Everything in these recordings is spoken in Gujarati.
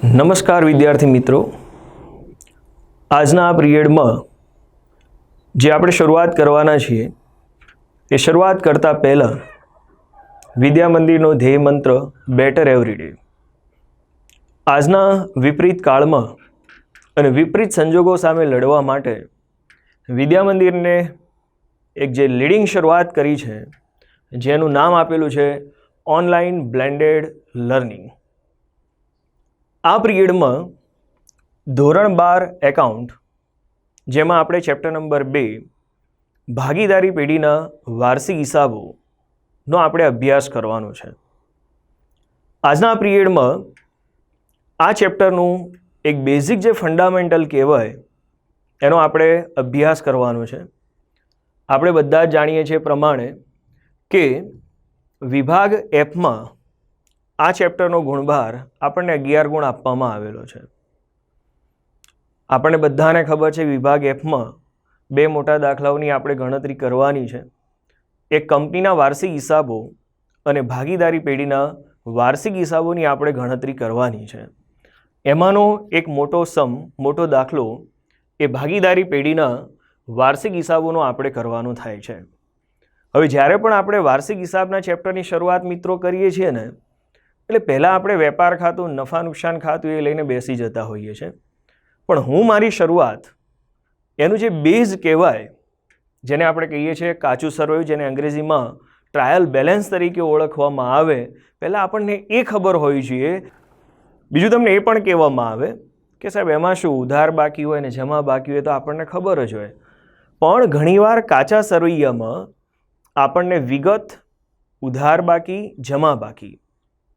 નમસ્કાર વિદ્યાર્થી મિત્રો, આજના આ પિરિયડમાં જે આપણે શરૂઆત કરવાના છીએ એ શરૂઆત કરતાં પહેલાં વિદ્યા મંદિરનો ધ્યેય મંત્ર બેટર એવરી ડે. આજના વિપરીત કાળમાં અને વિપરીત સંજોગો સામે લડવા માટે વિદ્યા મંદિરને એક જે લીડિંગ શરૂઆત કરી છે જેનું નામ આપેલું છે ઓનલાઈન બ્લેન્ડેડ લર્નિંગ. આ પિરિયડમાં ધોરણ 12 એકાઉન્ટ, જેમાં આપણે ચેપ્ટર નંબર 2 ભાગીદારી પેઢીના વાર્ષિક હિસાબોનો આપણે અભ્યાસ કરવાનો છે. આજના પિરિયડમાં આ ચેપ્ટરનું એક બેઝિક જે ફંડામેન્ટલ કહેવાય એનો આપણે અભ્યાસ કરવાનો છે. આપણે બધા જ જાણીએ છીએ પ્રમાણે કે વિભાગ એફમાં આ ચેપ્ટરનો ગુણભાર આપણને 11 ગુણ આપવામાં આવેલો છે. આપણને બધાને ખબર છે વિભાગ એફમાં 2 મોટા દાખલાઓની આપણે ગણતરી કરવાની છે. એક કંપનીના વાર્ષિક હિસાબો અને ભાગીદારી પેઢીના વાર્ષિક હિસાબોની આપણે ગણતરી કરવાની છે. એમાંનો એક મોટો દાખલો એ ભાગીદારી પેઢીના વાર્ષિક હિસાબોનો આપણે કરવાનો થાય છે. હવે જ્યારે પણ આપણે વાર્ષિક હિસાબના ચેપ્ટરની શરૂઆત મિત્રો કરીએ છીએ ને, એટલે પહેલાં આપણે વેપાર ખાતું, નફા નુકસાન ખાતું એ લઈને બેસી જતા હોઈએ છીએ. પણ હું મારી શરૂઆત એનું જે બેઝ કહેવાય, જેને આપણે કહીએ છીએ કાચું સરવૈયું, જેને અંગ્રેજીમાં ટ્રાયલ બેલેન્સ તરીકે ઓળખવામાં આવે, પહેલાં આપણને એ ખબર હોવી જોઈએ. બીજું તમને એ પણ કહેવામાં આવે કે સાહેબ એમાં શું ઉધાર બાકી હોય ને જમા બાકી હોય તો આપણને ખબર જ હોય. પણ ઘણીવાર કાચા સરવૈયામાં આપણને વિગત, ઉધાર બાકી, જમા બાકી,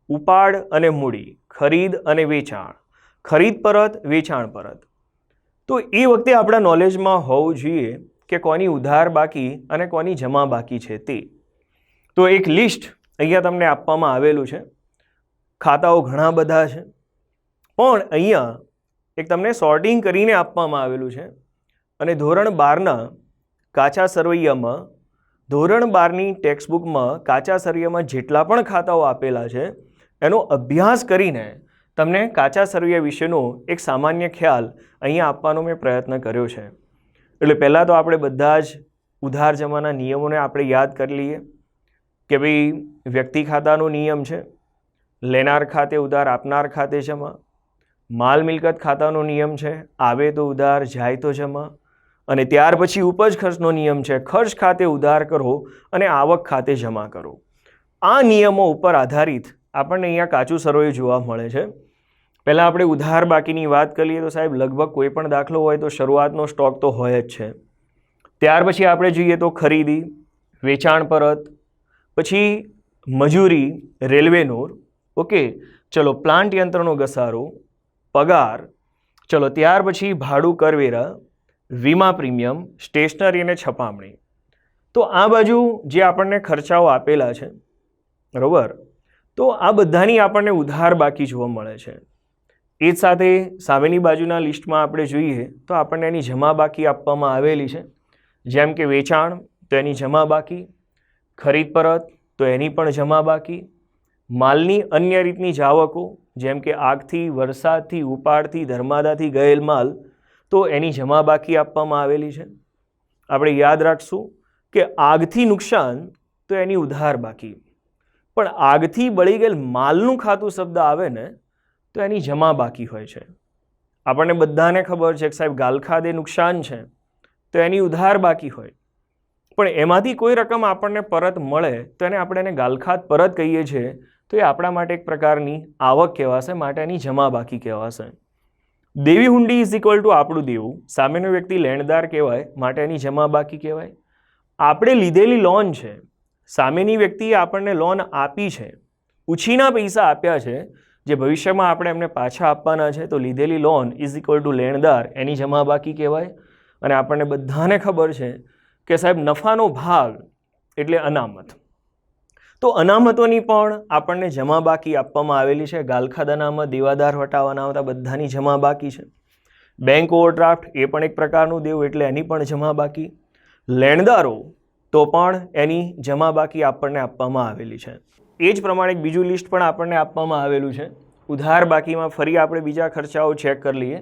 ઉપાડ અને મૂડી, ખરીદ અને વેચાણ, ખરીદ પરત, વેચાણ પરત, તો એ વખતે આપણા નોલેજમાં હોવું જોઈએ કે કોની ઉધાર બાકી અને કોની જમા બાકી છે તે. તો એક લિસ્ટ અહીંયા તમને આપવામાં આવેલું છે. ખાતાઓ ઘણા બધા છે, પણ અહીંયા એક તમને સોર્ટિંગ કરીને આપવામાં આવેલું છે. અને ધોરણ 12ના કાચા સરવૈયામાં, ધોરણ 12ની ટેક્સ્ટબુકમાં કાચા સરવૈયામાં જેટલા પણ ખાતાઓ આપેલા છે એનો અભ્યાસ કરીને તમને કાચા સરવૈયા વિશેનો એક સામાન્ય ખ્યાલ અહીંયા આપવાનો મેં પ્રયત્ન કર્યો છે. એટલે પહેલાં તો આપણે બધા જ ઉધાર જમાના નિયમોને આપણે યાદ કરી લઈએ કે ભાઈ વ્યક્તિ ખાતાનો નિયમ છે, લેનાર ખાતે ઉધાર, આપનાર ખાતે જમા. માલ મિલકત ખાતાનો નિયમ છે, આવે તો ઉધાર, જાય તો જમા. અને ત્યાર પછી ઉપજ ખર્ચનો નિયમ છે, ખર્ચ ખાતે ઉધાર કરો અને આવક ખાતે જમા કરો. આ નિયમો ઉપર આધારિત આપણને અહીંયા કાચું સરવૈયું જોવા મળે છે. પહેલાં આપણે ઉધાર બાકીની વાત કરીએ તો સાહેબ લગભગ કોઈ પણ દાખલો હોય તો શરૂઆતનો સ્ટોક તો હોય જ છે. ત્યાર પછી આપણે જોઈએ તો ખરીદી, વેચાણ પરત, પછી મજૂરી, રેલવેનો, ઓકે, ચલો પ્લાન્ટ યંત્રનો ઘસારો, પગાર, ચલો ત્યાર પછી ભાડું, કરવેરા, વીમા પ્રીમિયમ, સ્ટેશનરી અને છપામણી. તો આ બાજુ જે આપણને ખર્ચાઓ આપેલા છે, બરાબર, તો આ બધાની આપણને ઉધાર બાકી જોવા મળે છે. એ જ સાથે સામેની બાજુના લિસ્ટમાં આપણે જોઈએ તો આપણને એની જમા બાકી આપવામાં આવેલી છે. જેમ કે વેચાણ તો એની જમા બાકી, ખરીદ પરત તો એની પણ જમા બાકી, માલની અન્ય રીતની જાવકો જેમ કે આગથી, વરસાદથી, ઉપાડથી, ધર્માદાથી ગયેલ માલ તો એની જમા બાકી આપવામાં આવેલી છે. આપણે યાદ રાખશું કે આગથી નુકસાન તો એની ઉધાર બાકી, પણ આગથી બળી ગયેલ માલનું ખાતું શબ્દ આવે ને તો એની જમા બાકી હોય છે. આપણને બધાને ખબર છે કે સાહેબ ગાલખાદે નુકસાન છે તો એની ઉધાર બાકી હોય, પણ એમાંથી કોઈ રકમ આપણને પરત મળે તો આપણે એને ગાલખાદ પરત કહીએ છીએ, તો એ આપણા માટે એક પ્રકારની આવક કહેવાશે, માટે એની જમા બાકી કહેવાશે. દેવી હુંડી ઇઝ ઇક્વલ ટુ આપણું દેવું, સામેનો વ્યક્તિ લેણદાર કહેવાય, માટે એની જમા બાકી કહેવાય. આપણે લીધેલી લોન છે, સામેની વ્યક્તિએ આપણને લોન આપી છે, ઉછીના પૈસા આપ્યા છે જે ભવિષ્યમાં આપણે એમને પાછા આપવાના છે, તો લીધેલી લોન ઇઝ ઇક્વલ ટુ લેણદાર, એની જમા બાકી કહેવાય. અને આપણને બધાને ખબર છે કે સાહેબ નફાનો ભાગ એટલે અનામત, તો અનામતોની પણ આપણને જમા બાકી આપવામાં આવેલી છે. ગાલખાદ અનામત, દેવાદાર વટાવ અનામત, બધાની જમા બાકી છે. બેંક ઓવરડ્રાફ્ટ એ પણ એક પ્રકારનું દેવું એટલે એની પણ જમા બાકી. લેણદારો તો પણ એની જમા બાકી આપણને આપવામાં આવેલી છે. એ જ પ્રમાણે એક બીજું લિસ્ટ પણ આપણને આપવામાં આવેલું છે, ઉધાર બાકીમાં ફરી આપણે બીજા ખર્ચાઓ ચેક કરી લઈએ.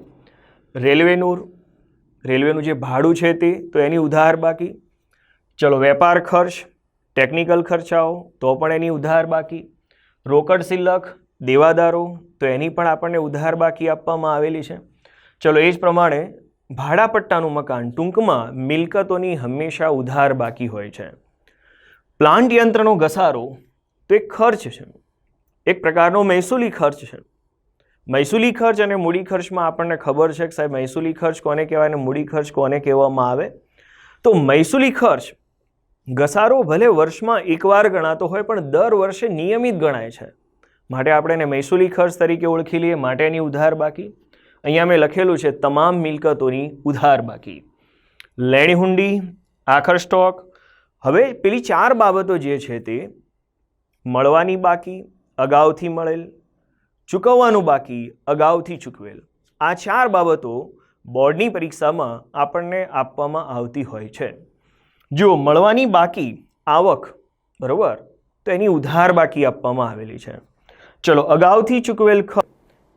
રેલવેનું જે ભાડું છે તે, તો એની ઉધાર બાકી. ચલો, વેપાર ખર્ચ, ટેકનિકલ ખર્ચાઓ, તો પણ એની ઉધાર બાકી. રોકડ શિલ્લક, દેવાદારો, તો એની પણ આપણને ઉધાર બાકી આપવામાં આવેલી છે. ચલો, એ જ પ્રમાણે ભાડાપટ્ટાનું મકાન, ટૂંકમાં મિલકતોની હંમેશા ઉધાર બાકી હોય છે. પ્લાન્ટ યંત્રનો ઘસારો તો એક ખર્ચ છે, એક પ્રકારનો મહેસૂલી ખર્ચ છે. મહેસૂલી ખર્ચ અને મૂડી ખર્ચમાં આપણને ખબર છે કે સાહેબ મહેસૂલી ખર્ચ કોને કહેવાય અને મૂડી ખર્ચ કોને કહેવામાં આવે. તો મહેસૂલી ખર્ચ ઘસારો ભલે વર્ષમાં એકવાર ગણાતો હોય પણ દર વર્ષે નિયમિત ગણાય છે, માટે આપણે એને મહેસૂલી ખર્ચ તરીકે ઓળખી લઈએ. માટે એની ઉધાર બાકી. અહીંયા મેં લખેલું છે તમામ મિલકતોની ઉધાર બાકી. લેણી હુંડી, આખર સ્ટોક. હવે પેલી 4 બાબતો જે છે તે મળવાની બાકી, અગાઉથી મળેલ, ચૂકવવાનું બાકી, અગાઉથી ચૂકવેલ. આ 4 બાબતો બોર્ડની પરીક્ષામાં આપણને આપવામાં આવતી હોય છે. જો મળવાની બાકી આવક, બરાબર, તો એની ઉધાર બાકી આપવામાં આવેલી છે. ચલો, અગાઉથી ચૂકવેલ ખર્ચ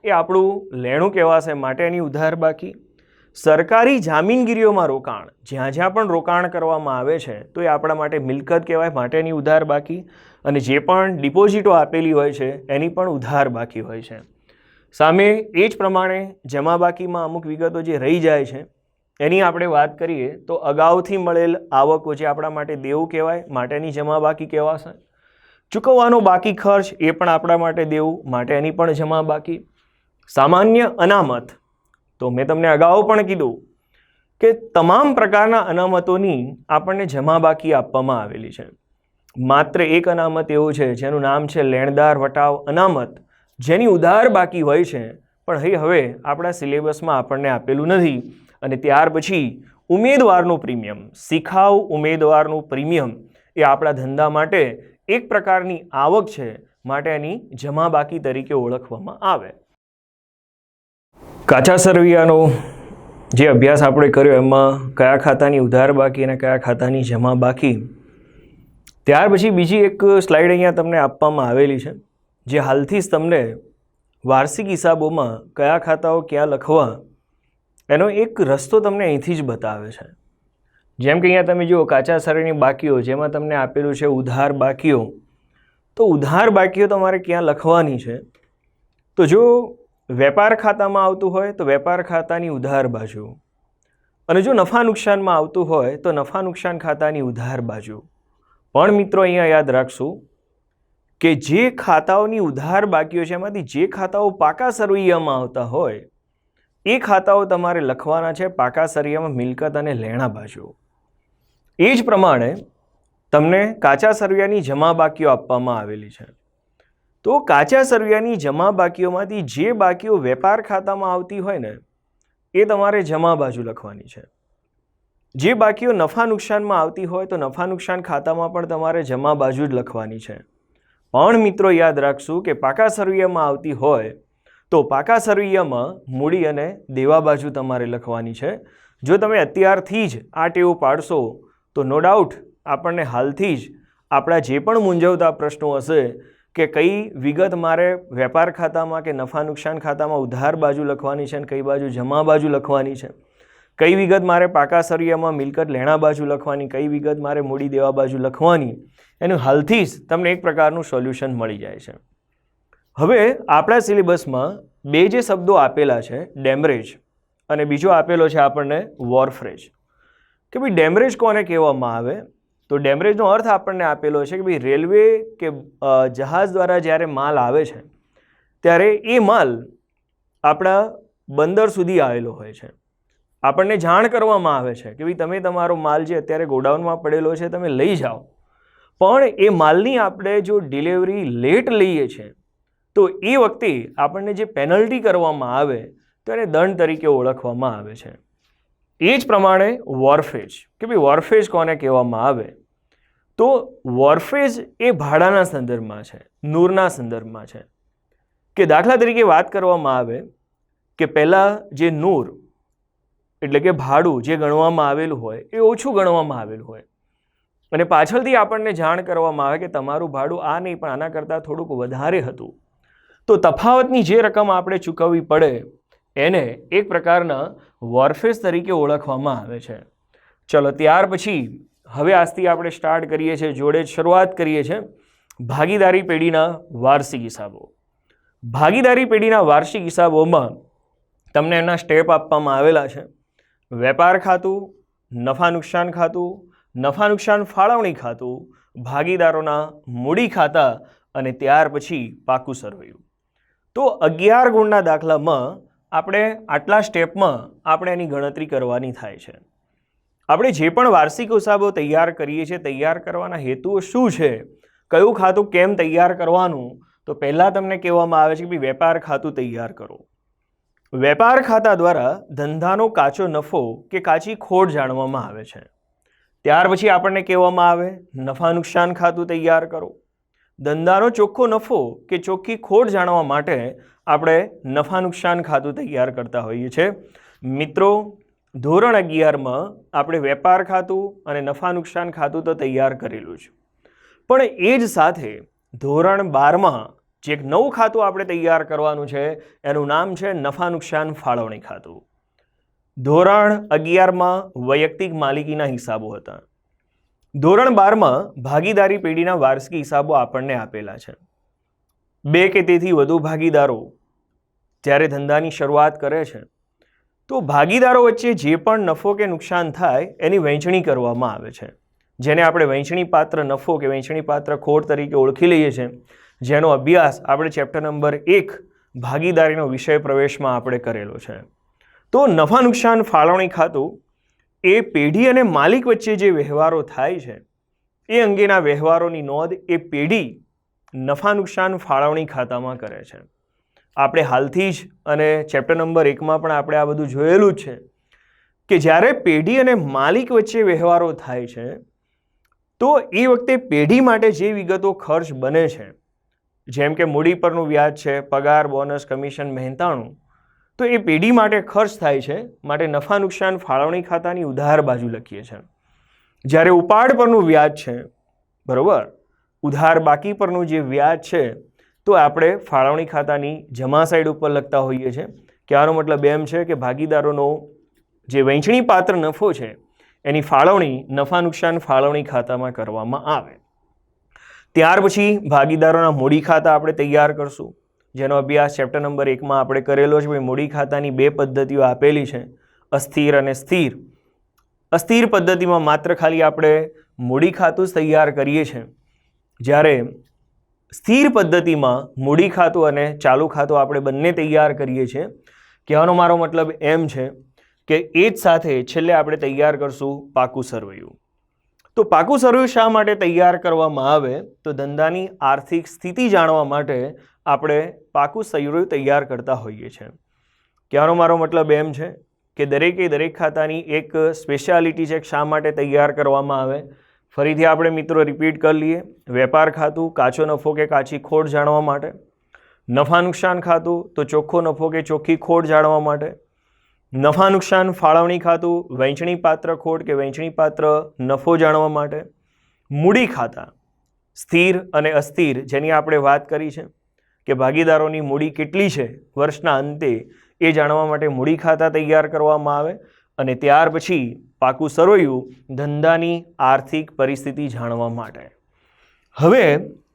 એ આપણું લેણું કહેવાશે, માટે એની ઉધાર બાકી. સરકારી જામીનગીરીઓમાં રોકાણ, જ્યાં જ્યાં પણ રોકાણ કરવામાં આવે છે તો એ આપણા માટે મિલકત કહેવાય, માટે એની ઉધાર બાકી. અને જે પણ ડિપોઝિટો આપેલી હોય છે એની પણ ઉધાર બાકી હોય છે. સામે એ જ પ્રમાણે જમા બાકીમાં અમુક વિગતો જે રહી જાય છે એની આપણે વાત કરીએ તો અગાઉથી મળેલ આવકો જે આપણા માટે દેવું કહેવાય, માટેની જમા બાકી કહેવાશે. ચૂકવવાનો બાકી ખર્ચ એ પણ આપણા માટે દેવું, માટે એની પણ જમા બાકી. સામાન્ય અનામત, તો મેં તમને અગાઉ પણ કીધું કે તમામ પ્રકારના અનામતોની આપણને જમા બાકી આપવામાં આવેલી છે. માત્ર એક અનામત એવું છે જેનું નામ છે લેણદાર વટાવ અનામત, જેની ઉધાર બાકી હોય છે પણ હવે આપણા સિલેબસમાં આપણને આપેલું નથી. અને ત્યાર પછી ઉમેદવારનું પ્રીમિયમ, શિખાઉ ઉમેદવારનું પ્રીમિયમ એ આપણા ધંધા માટે એક પ્રકારની આવક છે, માટે એની જમા બાકી તરીકે ઓળખવામાં આવે. કાચા સરવૈયાનો જે અભ્યાસ આપણે કર્યો એમાં કયા ખાતાની ઉધાર બાકી અને કયા ખાતાની જમા બાકી. ત્યાર પછી બીજી એક સ્લાઇડ અહીંયા તમને આપવામાં આવેલી છે, જે હાલથી જ તમને વાર્ષિક હિસાબોમાં કયા ખાતાઓ ક્યાં લખવા એનો એક રસ્તો તમને અહીંથી જ બતાવે છે. જેમ કે અહીંયા તમે જુઓ કાચા સરવૈયાની બાકીઓ, જેમાં તમને આપેલું છે ઉધાર બાકીઓ. તો ઉધાર બાકીઓ તમારે ક્યાં લખવાની છે, તો જો વેપાર ખાતામાં આવતું હોય તો વેપાર ખાતાની ઉધાર બાજુ, અને જો નફા નુકસાનમાં આવતું હોય તો નફા નુકસાન ખાતાની ઉધાર બાજુ. પણ મિત્રો અહીંયા યાદ રાખશું કે જે ખાતાઓની ઉધાર બાકીઓ છે એમાંથી જે ખાતાઓ પાકા સરવૈયામાં આવતા હોય એ ખાતાઓ તમારે લખવાના છે પાકા સરવૈયામાં મિલકત અને લેણા બાજુ. એ જ પ્રમાણે તમને કાચા સરવૈયાની જમા બાકીઓ આપવામાં આવેલી છે. તો કાચા સરવૈયાની જમા બાકીઓમાંથી જે બાકીઓ વેપાર ખાતામાં આવતી હોય ને એ તમારે જમા બાજુ લખવાની છે. જે બાકીઓ નફા નુકસાનમાં આવતી હોય તો નફા નુકસાન ખાતામાં પણ તમારે જમા બાજુ જ લખવાની છે. પણ મિત્રો યાદ રાખશું કે પાકા સરવૈયામાં આવતી હોય તો પાકા સરવૈયામાં મૂડી અને દેવા બાજુ તમારે લખવાની છે. જો તમે અત્યારથી જ આ ટેવ પાડશો તો નો ડાઉટ આપણને હાલથી જ આપણા જે પણ મૂંઝવતા પ્રશ્નો હશે કે કઈ વિગત મારે વેપાર ખાતામાં કે નફા નુકસાન ખાતામાં ઉધાર બાજુ લખવાની છે અને કઈ બાજુ જમા બાજુ લખવાની છે, કઈ વિગત મારે પાકા સરવૈયામાં મિલકત લેણા બાજુ લખવાની, કઈ વિગત મારે મૂડી દેવા બાજુ લખવાની, એનું હાલથી જ તમને એક પ્રકારનું સોલ્યુશન મળી જાય છે. હવે આપણા સિલેબસમાં બે જે શબ્દો આપેલા છે, ડેમરેજ અને બીજો આપેલો છે આપણને વોરફ્રેજ. કે ભાઈ ડેમરેજ કોને કહેવામાં આવે, તો ડેમરેજનો અર્થ આપણને આપેલો છે કે ભાઈ રેલવે કે જહાજ દ્વારા જ્યારે માલ આવે છે ત્યારે એ માલ આપણા બંદર સુધી આવેલો હોય છે. આપણને જાણ કરવામાં આવે છે કે ભાઈ તમે તમારો માલ જે અત્યારે ગોડાઉનમાં પડેલો છે તમે લઈ જાઓ, પણ એ માલની આપણે જો ડિલિવરી લેટ લઈએ છીએ તો એ વખતે આપણને જે પેનલ્ટી કરવામાં આવે તો એને દંડ તરીકે ઓળખવામાં આવે છે. એ જ પ્રમાણે વોરફેજ, કે ભાઈ વોરફેજ કોને કહેવામાં આવે, તો વોરફેજ એ ભાડાના સંદર્ભમાં છે, નૂરના સંદર્ભમાં છે. કે દાખલા તરીકે વાત કરવામાં આવે કે પહેલાં જે નૂર એટલે કે ભાડું જે ગણવામાં આવેલું હોય એ ઓછું ગણવામાં આવેલું હોય અને પાછળથી આપણને જાણ કરવામાં આવે કે તમારું ભાડું આ નહીં પણ આના કરતાં થોડુંક વધારે હતું, તો તફાવતની જે રકમ આપણે ચૂકવવી પડે એને એક પ્રકારના વોરફેસ તરીકે ઓળખવામાં આવે છે. ચલો ત્યાર પછી હવે આજથી આપણે સ્ટાર્ટ કરીએ છીએ, જોડે જ શરૂઆત કરીએ છીએ ભાગીદારી પેઢીના વાર્ષિક હિસાબો. ભાગીદારી પેઢીના વાર્ષિક હિસાબોમાં તમને એના સ્ટેપ આપવામાં આવેલા છે. વેપાર ખાતું, નફા નુકસાન ખાતું, નફા નુકસાન ફાળવણી ખાતું, ભાગીદારોના મૂડી ખાતા અને ત્યાર પછી પાકું સરવૈયું. તો 11 ગુણના દાખલામાં આપણે આટલા સ્ટેપમાં આપણે એની ગણતરી કરવાની થાય છે. આપણે જે પણ વાર્ષિક હિસાબો તૈયાર કરીએ છીએ, તૈયાર કરવાના હેતુઓ શું છે, કયું ખાતું કેમ તૈયાર કરવાનું, તો પહેલાં તમને કહેવામાં આવે છે કે ભાઈ વેપાર ખાતું તૈયાર કરો. વેપાર ખાતા દ્વારા ધંધાનો કાચો નફો કે કાચી ખોટ જાણવામાં આવે છે. ત્યાર પછી આપણને કહેવામાં આવે નફા નુકસાન ખાતું તૈયાર કરો. ધંધાનો ચોખ્ખો નફો કે ચોખ્ખી ખોટ જાણવા માટે આપણે નફા નુકસાન ખાતું તૈયાર કરતા હોઈએ છીએ. મિત્રો, ધોરણ 11માં આપણે વેપાર ખાતું અને નફા નુકસાન ખાતું તો તૈયાર કરેલું છે, પણ એ જ સાથે ધોરણ 12માં જે એક નવું ખાતું આપણે તૈયાર કરવાનું છે એનું નામ છે નફા નુકસાન ફાળવણી ખાતું. ધોરણ 11માં વૈયક્તિક માલિકીના હિસાબો હતા. ધોરણ 12માં ભાગીદારી પેઢીના વાર્ષિક હિસાબો આપણને આપેલા છે. 2 કે તેથી વધુ ભાગીદારો જ્યારે ધંધાની શરૂઆત કરે છે તો ભાગીદારો વચ્ચે જે પણ નફો કે નુકસાન થાય એની વહેંચણી કરવામાં આવે છે, જેને આપણે વહેંચણી પાત્ર નફો કે વહેંચણી પાત્ર ખોટ તરીકે ઓળખી લઈએ છીએ, જેનો અભ્યાસ આપણે ચેપ્ટર નંબર 1 ભાગીદારીનો વિષય પ્રવેશમાં આપણે કરેલો છે. તો નફા નુકસાન ફાળવણી ખાતું એ પેઢી અને માલિક વચ્ચે જે વ્યવહારો થાય છે એ અંગેના વ્યવહારોની નોંધ એ પેઢી નફા નુકસાન ફાળવણી ખાતામાં કરે છે. આપણે હાલથી જ અને ચેપ્ટર નંબર 1માં પણ આપણે આ બધું જોયેલું જ છે કે જ્યારે પેઢી અને માલિક વચ્ચે વ્યવહારો થાય છે તો એ વખતે પેઢી માટે જે વિગતો ખર્ચ બને છે, જેમ કે મૂડી પરનું વ્યાજ છે, પગાર, બોનસ, કમિશન, મહેનતાણું, તો એ પેઢી માટે ખર્ચ થાય છે, માટે નફા નુકસાન ફાળવણી ખાતાની ઉધાર બાજુ લખીએ છીએ. જ્યારે ઉપાડ પરનું વ્યાજ છે, બરોબર, ઉધાર બાકી પરનું જે વ્યાજ છે તો આપણે ફાળવણી ખાતાની જમા સાઈડ ઉપર લખતા હોઈએ છીએ. કહેવાનો મતલબ એમ છે કે ભાગીદારોનો જે વહેંચણી પાત્ર નફો છે એની ફાળવણી નફા નુકસાન ફાળવણી ખાતામાં કરવામાં આવે. ત્યાર પછી ભાગીદારોના મૂડી ખાતા આપણે તૈયાર કરશું, જેનો અભ્યાસ ચેપ્ટર નંબર 1માં આપણે કરેલો છે. મૂડી ખાતાની 2 પદ્ધતિઓ આપેલી છે, અસ્થિર અને સ્થિર. અસ્થિર પદ્ધતિમાં માત્ર ખાલી આપણે મૂડી ખાતું જ તૈયાર કરીએ છીએ, જ્યારે સ્થિર પદ્ધતિમાં મૂડી ખાતું અને ચાલુ ખાતું આપણે બંને તૈયાર કરીએ છીએ. કહેવાનો મારો મતલબ એમ છે કે એ જ સાથે છેલ્લે આપણે તૈયાર કરશું પાકું સરવૈયું. તો પાકું સરવૈયું શા માટે તૈયાર કરવામાં આવે, તો ધંધાની આર્થિક સ્થિતિ જાણવા માટે આપણે પાકું સરવૈયું તૈયાર કરતા હોઈએ છીએ. કહેવાનો મારો મતલબ એમ છે કે દરેક ખાતાની એક સ્પેશિયાલિટી છે, શા માટે તૈયાર કરવામાં આવે. ફરીથી આપણે મિત્રો રિપીટ કરી લઈએ. વેપાર ખાતું કાચો નફો કે કાચી ખોટ જાણવા માટે, નફા નુકસાન ખાતું તો ચોખ્ખો નફો કે ચોખ્ખી ખોટ જાણવા માટે, નફા નુકસાન ફાળવણી ખાતું વહેંચણી પાત્ર ખોટ કે વહેંચણી પાત્ર નફો જાણવા માટે, મૂડી ખાતા સ્થિર અને અસ્થિર જેની આપણે વાત કરી છે કે ભાગીદારોની મૂડી કેટલી છે વર્ષના અંતે એ જાણવા માટે મૂડી ખાતા તૈયાર કરવામાં આવે. અને ત્યાર પછી પાકું સરવૈયું ધંધાની આર્થિક પરિસ્થિતિ જાણવા માટે. હવે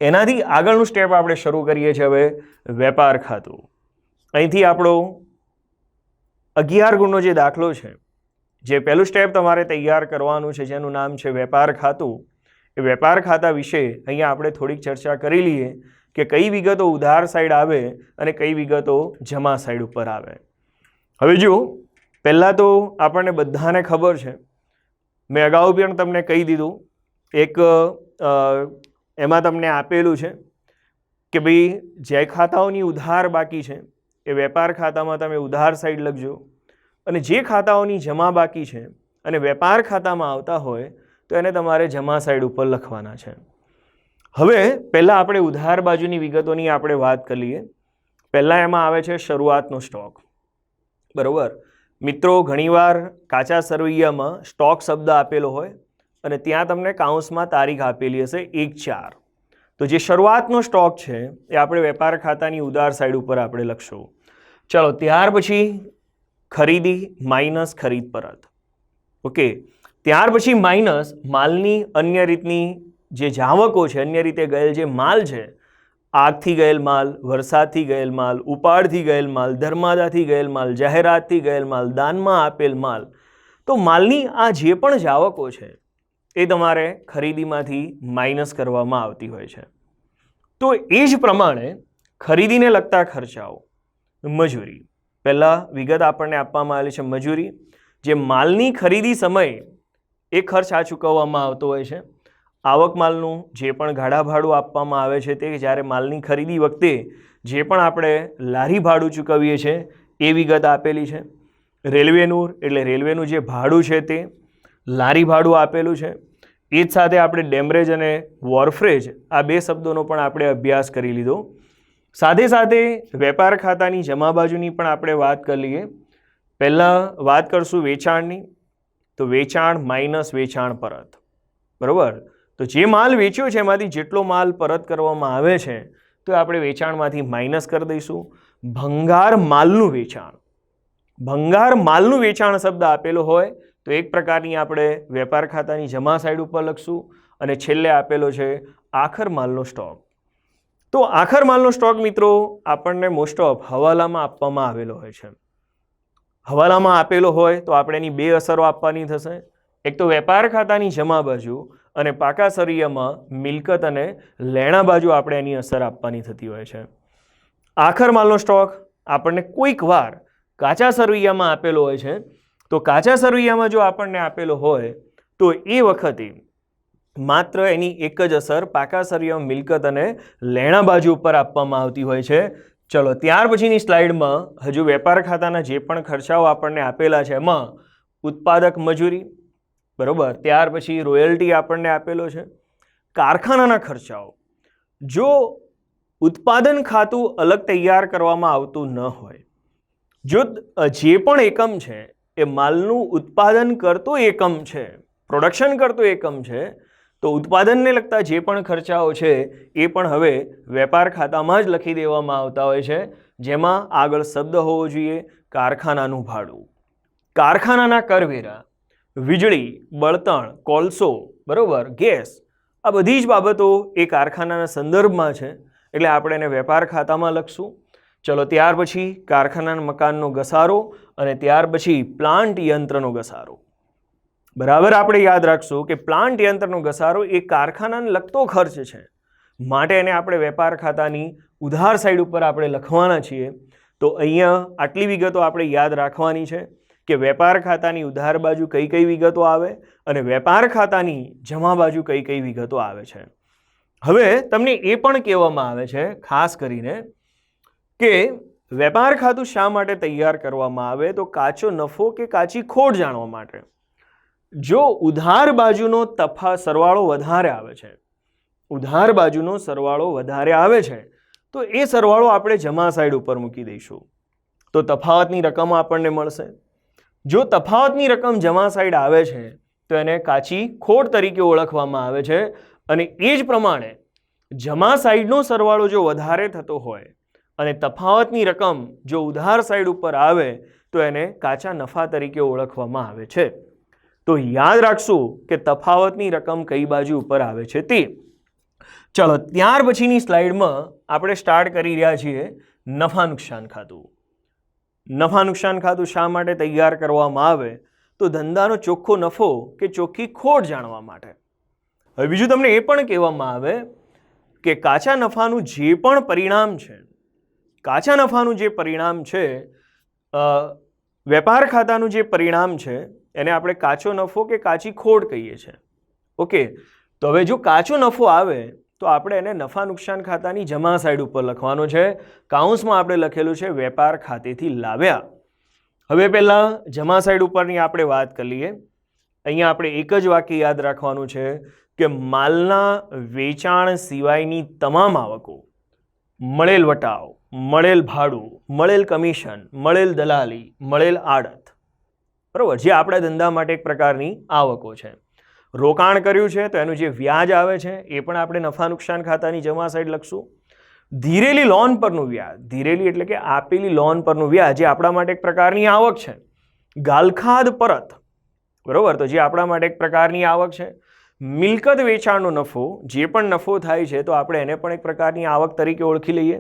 એનાથી આગળનું સ્ટેપ આપણે શરૂ કરીએ છીએ. હવે વેપાર ખાતું. અહીંથી આપણો 11 ગુણનો જે દાખલો છે, જે પહેલું સ્ટેપ તમારે તૈયાર કરવાનું છે, જેનું નામ છે વેપાર ખાતું. એ વેપાર ખાતા વિશે અહીંયા આપણે થોડીક ચર્ચા કરી લઈએ કે કઈ વિગતો ઉધાર સાઈડ આવે અને કઈ વિગતો જમા સાઈડ ઉપર આવે. હવે જુઓ, પહેલાં તો આપણને બધાને ખબર છે, મેં અગાઉ પણ તમને કહી દીધું, એક એમાં તમને આપેલું છે કે ભાઈ જે ખાતાઓની ઉધાર બાકી છે એ વેપાર ખાતામાં તમે ઉધાર સાઈડ લખજો, અને જે ખાતાઓની જમા બાકી છે અને વેપાર ખાતામાં આવતા હોય તો એને તમારે જમા સાઈડ ઉપર લખવાના છે. હવે પહેલાં આપણે ઉધાર બાજુની વિગતોની આપણે વાત કરી લઈએ. પહેલાં એમાં આવે છે શરૂઆતનો સ્ટોક. બરાબર મિત્રો, ઘણીવાર કાચા સરવૈયામાં સ્ટોક શબ્દ આપેલો હોય અને ત્યાં તમને કાઉન્સમાં તારીખ આપેલી હશે 1/4. તો જે શરૂઆતનો સ્ટોક છે એ આપણે વેપાર ખાતાની ઉધાર સાઈડ ઉપર આપણે લખશું. ચલો ત્યાર પછી ખરીદી માઇનસ ખરીદ પરત. ઓકે, ત્યાર પછી માઇનસ માલની અન્ય રીતની જે જાવકો છે, અન્ય રીતે ગયેલ જે માલ છે, આગથી ગયેલ માલ, વરસાદથી ગયેલ માલ, ઉપાડથી ગયેલ માલ, ધર્માદાથી ગયેલ માલ, જાહેરાતથી ગયેલ માલ, દાનમાં આપેલ માલ. તો માલની આ જે પણ જાવકો છે એ તમારે ખરીદીમાંથી માઇનસ કરવામાં આવતી હોય છે. તો એ જ પ્રમાણે ખરીદીને લગતા ખર્ચાઓ, મજૂરી, પહેલાં વિગત આપણને આપવામાં આવેલી છે મજૂરી, જે માલની ખરીદી સમયે એ ખર્ચ આ ચૂકવવામાં આવતો હોય છે. આવક માલનું જે પણ ગાડા ભાડું આપવામાં આવે છે તે જ્યારે માલની ખરીદી વખતે જે પણ આપણે લારી ભાડું ચૂકવીએ છીએ એ વિગત આપેલી છે. રેલવેનું એટલે રેલવેનું જે ભાડું છે તે લારી ભાડું આપેલું છે. એ જ સાથે આપણે ડેમરેજ અને વોરફ્રેજ આ બે શબ્દોનો પણ આપણે અભ્યાસ કરી લીધો. સાથે સાથે વેપાર ખાતાની જમા બાજુની પણ આપણે વાત કરી લઈએ. પહેલાં વાત કરશું વેચાણની. તો વેચાણ માઇનસ વેચાણ પરત, બરાબર. તો જે માલ વેચ્યો છે એમાંથી જેટલો માલ પરત કરવામાં આવે છે તો આપણે વેચાણમાંથી માઇનસ કરી દઈશું. ભંગાર માલનું વેચાણ, ભંગાર માલનું વેચાણ શબ્દ આપેલો હોય તો એક પ્રકારની આપણે વેપાર ખાતાની જમા સાઈડ ઉપર લખશું. અને છેલ્લે આપેલો છે આખર માલનો સ્ટોક. તો આખર માલનો સ્ટોક મિત્રો આપણને મોસ્ટ ઓફ હવાલામાં આપવામાં આવેલો હોય છે. હવાલામાં આપેલો હોય તો આપણે એની બે અસરો આપવાની થશે. એક તો વેપાર ખાતાની જમા બાજુ અને પાકા સરિયામાં મિલકત અને લેણા બાજુ આપણે એની અસર આપવાની થતી હોય છે. આખર માલનો સ્ટોક આપણને કોઈક વાર કાચા સરવૈયામાં આપેલો હોય છે. તો કાચા સરવૈયામાં જો આપણને આપેલો હોય તો એ વખતે માત્ર એની એક જ અસર પાકા સરવૈયામાં મિલકત અને લેણા બાજુ ઉપર આપવામાં આવતી હોય છે. ચલો ત્યાર પછીની સ્લાઇડમાં હજુ વેપાર ખાતાના જે પણ ખર્ચાઓ આપણને આપેલા છે એમાં ઉત્પાદક મજૂરી, બરાબર, ત્યાર પછી રોયલ્ટી આપણને આપેલો છે. કારખાનાના ખર્ચાઓ, જો ઉત્પાદન ખાતું અલગ તૈયાર કરવામાં આવતું ન હોય, જો જે પણ એકમ છે એ માલનું ઉત્પાદન કરતો એકમ છે, પ્રોડક્શન કરતો એકમ છે, તો ઉત્પાદનને લગતા જે પણ ખર્ચાઓ છે એ પણ હવે વેપાર ખાતામાં જ લખી દેવામાં આવતા હોય છે. જેમાં આગળ શબ્દ હોવો જોઈએ કારખાનાનું ભાડું, કારખાનાના કરવેરા, વીજળી, બળતણ, કોલસો, બરાબર, ગેસ, આ બધી જ બાબતો એ કારખાનાના સંદર્ભમાં છે એટલે આપણે એને વેપાર ખાતામાં લખશું. ચલો ત્યાર પછી કારખાનાના મકાનનો ઘસારો અને ત્યાર પછી પ્લાન્ટ યંત્રનો ઘસારો. બરાબર આપણે યાદ રાખશું કે પ્લાન્ટ યંત્રનો ઘસારો એ કારખાનાને લગતો ખર્ચ છે, માટે એને આપણે વેપાર ખાતાની ઉધાર સાઈડ ઉપર આપણે લખવાના છીએ. તો અહીંયા આટલી વિગતો આપણે યાદ રાખવાની છે કે વેપાર ખાતાની ઉધાર બાજુ કઈ કઈ વિગતો આવે અને વેપાર ખાતાની જમા બાજુ કઈ કઈ વિગતો આવે છે. હવે તમને એ પણ કહેવામાં આવે છે ખાસ કરીને કે વેપાર ખાતું શા માટે તૈયાર કરવામાં આવે, તો કાચો નફો કે કાચી ખોટ જાણવા માટે. જો ઉધાર બાજુનો સરવાળો વધારે આવે છે, ઉધાર બાજુનો સરવાળો વધારે આવે છે તો એ સરવાળો આપણે જમા સાઈડ ઉપર મૂકી દઈશું તો તફાવતની રકમ આપણને મળશે. જો તફાવતની રકમ જમા સાઈડ આવે છે તો એને કાચી ખોટ તરીકે ઓળખવામાં આવે છે. અને એ જ પ્રમાણે જમા સાઈડનો સરવાળો જો વધારે થતો હોય અને તફાવતની રકમ જો ઉધાર સાઈડ ઉપર આવે તો એને કાચા નફા તરીકે ઓળખવામાં આવે છે. તો યાદ રાખશું કે તફાવતની રકમ કઈ બાજુ ઉપર આવે છે તે. ચલો ત્યાર પછીની સ્લાઇડમાં આપણે સ્ટાર્ટ કરી રહ્યા છીએ નફા નુકસાન ખાતું. નફા નુકસાન ખાતું શા માટે તૈયાર કરવામાં આવે, તો ધંધાનો ચોખ્ખો નફો કે ચોખ્ખી ખોટ જાણવા માટે. હવે બીજું તમને એ પણ કહેવામાં આવે કે કાચા નફાનું જે પણ પરિણામ છે, કાચા નફાનું જે પરિણામ છે, વેપાર ખાતાનું જે પરિણામ છે એને આપણે કાચો નફો કે કાચી ખોટ કહીએ છીએ. ઓકે, તો હવે જો કાચો નફો આવે તો આપણે એને નફા નુકસાન ખાતાની જમા સાઈડ ઉપર લખવાનો છે. કાઉન્સમાં આપણે લખેલું છે વેપાર ખાતેથી લાવ્યા. હવે પહેલાં જમા સાઈડ ઉપરની આપણે વાત કરી લઈએ. અહીંયા આપણે એક જ વાક્ય યાદ રાખવાનું છે કે માલના વેચાણ સિવાયની તમામ આવકો, મળેલ વટાવ, મળેલ ભાડું, મળેલ કમિશન, મળેલ દલાલી, મળેલ આડત, બરાબર, જે આપણા ધંધા માટે એક પ્રકારની આવકો છે, રોકાણ કર્યું છે તો એનું જે વ્યાજ આવે છે એ પણ આપણે નફા નુકસાન ખાતાની જમા સાઈડ લખશું. ધીરેલી લોન પરનું વ્યાજ, ધીરેલી એટલે કે આપેલી લોન પરનું વ્યાજ જે આપણા માટે એક પ્રકારની આવક છે. ગાલખાદ પરત, બરોબર, તો જે આપણા માટે એક પ્રકારની આવક છે. મિલકત વેચાણનો નફો, જે પણ નફો થાય છે તો આપણે એને પણ એક પ્રકારની આવક તરીકે ઓળખી લઈએ.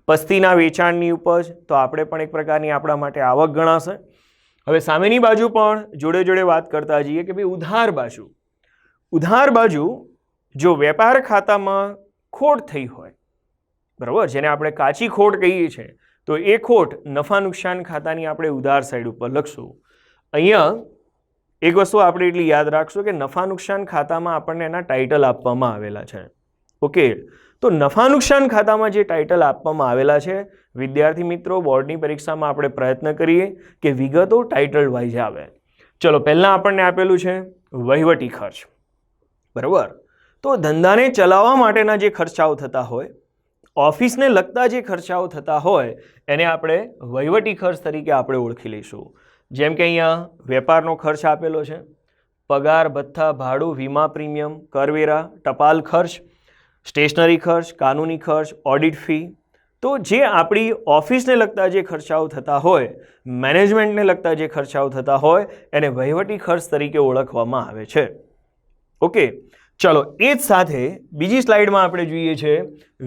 પસ્તીના વેચાણની ઉપજ તો આપણે પણ એક પ્રકારની આપણા માટે આવક ગણાશે. હવે સામેની બાજુ પણ જોડે જોડે વાત કરતા જઈએ કે ભાઈ ઉધાર બાજુ. ઉધાર બાજુ જો વેપાર ખાતામાં ખોટ થઈ હોય, બરાબર, જેને આપણે કાચી ખોટ કહીએ છીએ, તો એ ખોટ નફા નુકસાન ખાતાની આપણે ઉધાર સાઈડ ઉપર લખશું. અહીંયા એક વસ્તુ આપણે એટલી યાદ રાખશું કે નફા નુકસાન ખાતામાં આપણને એના ટાઇટલ આપવામાં આવેલા છે. ઓકે, તો નફા નુકસાન ખાતામાં જે ટાઇટલ આપવામાં આવેલા છે, વિદ્યાર્થી મિત્રો, બોર્ડની પરીક્ષામાં આપણે પ્રયત્ન કરીએ કે વિગતો ટાઇટલ વાઇઝ આવે. ચલો, પહેલાં આપણને આપેલું છે વહીવટી ખર્ચ, બરાબર. તો ધંધાને ચલાવવા માટેના જે ખર્ચાઓ થતા હોય, ઓફિસને લગતા જે ખર્ચાઓ થતા હોય, એને આપણે વહીવટી ખર્ચ તરીકે આપણે ઓળખી લઈશું. જેમ કે અહીંયા વેપારનો ખર્ચ આપેલો છે, પગાર, ભથ્થા, ભાડું, વીમા પ્રીમિયમ, કરવેરા, ટપાલ ખર્ચ, સ્ટેશનરી ખર્ચ, કાનૂની ખર્ચ, ઓડિટ ફી. તો જે આપણી ઓફિસને લગતા જે ખર્ચાઓ થતા હોય, મેનેજમેન્ટને લગતા જે ખર્ચાઓ થતા હોય, એને વહીવટી ખર્ચ તરીકે ઓળખવામાં આવે છે. ઓકે, ચલો, એ જ સાથે બીજી સ્લાઇડમાં આપણે જોઈએ છે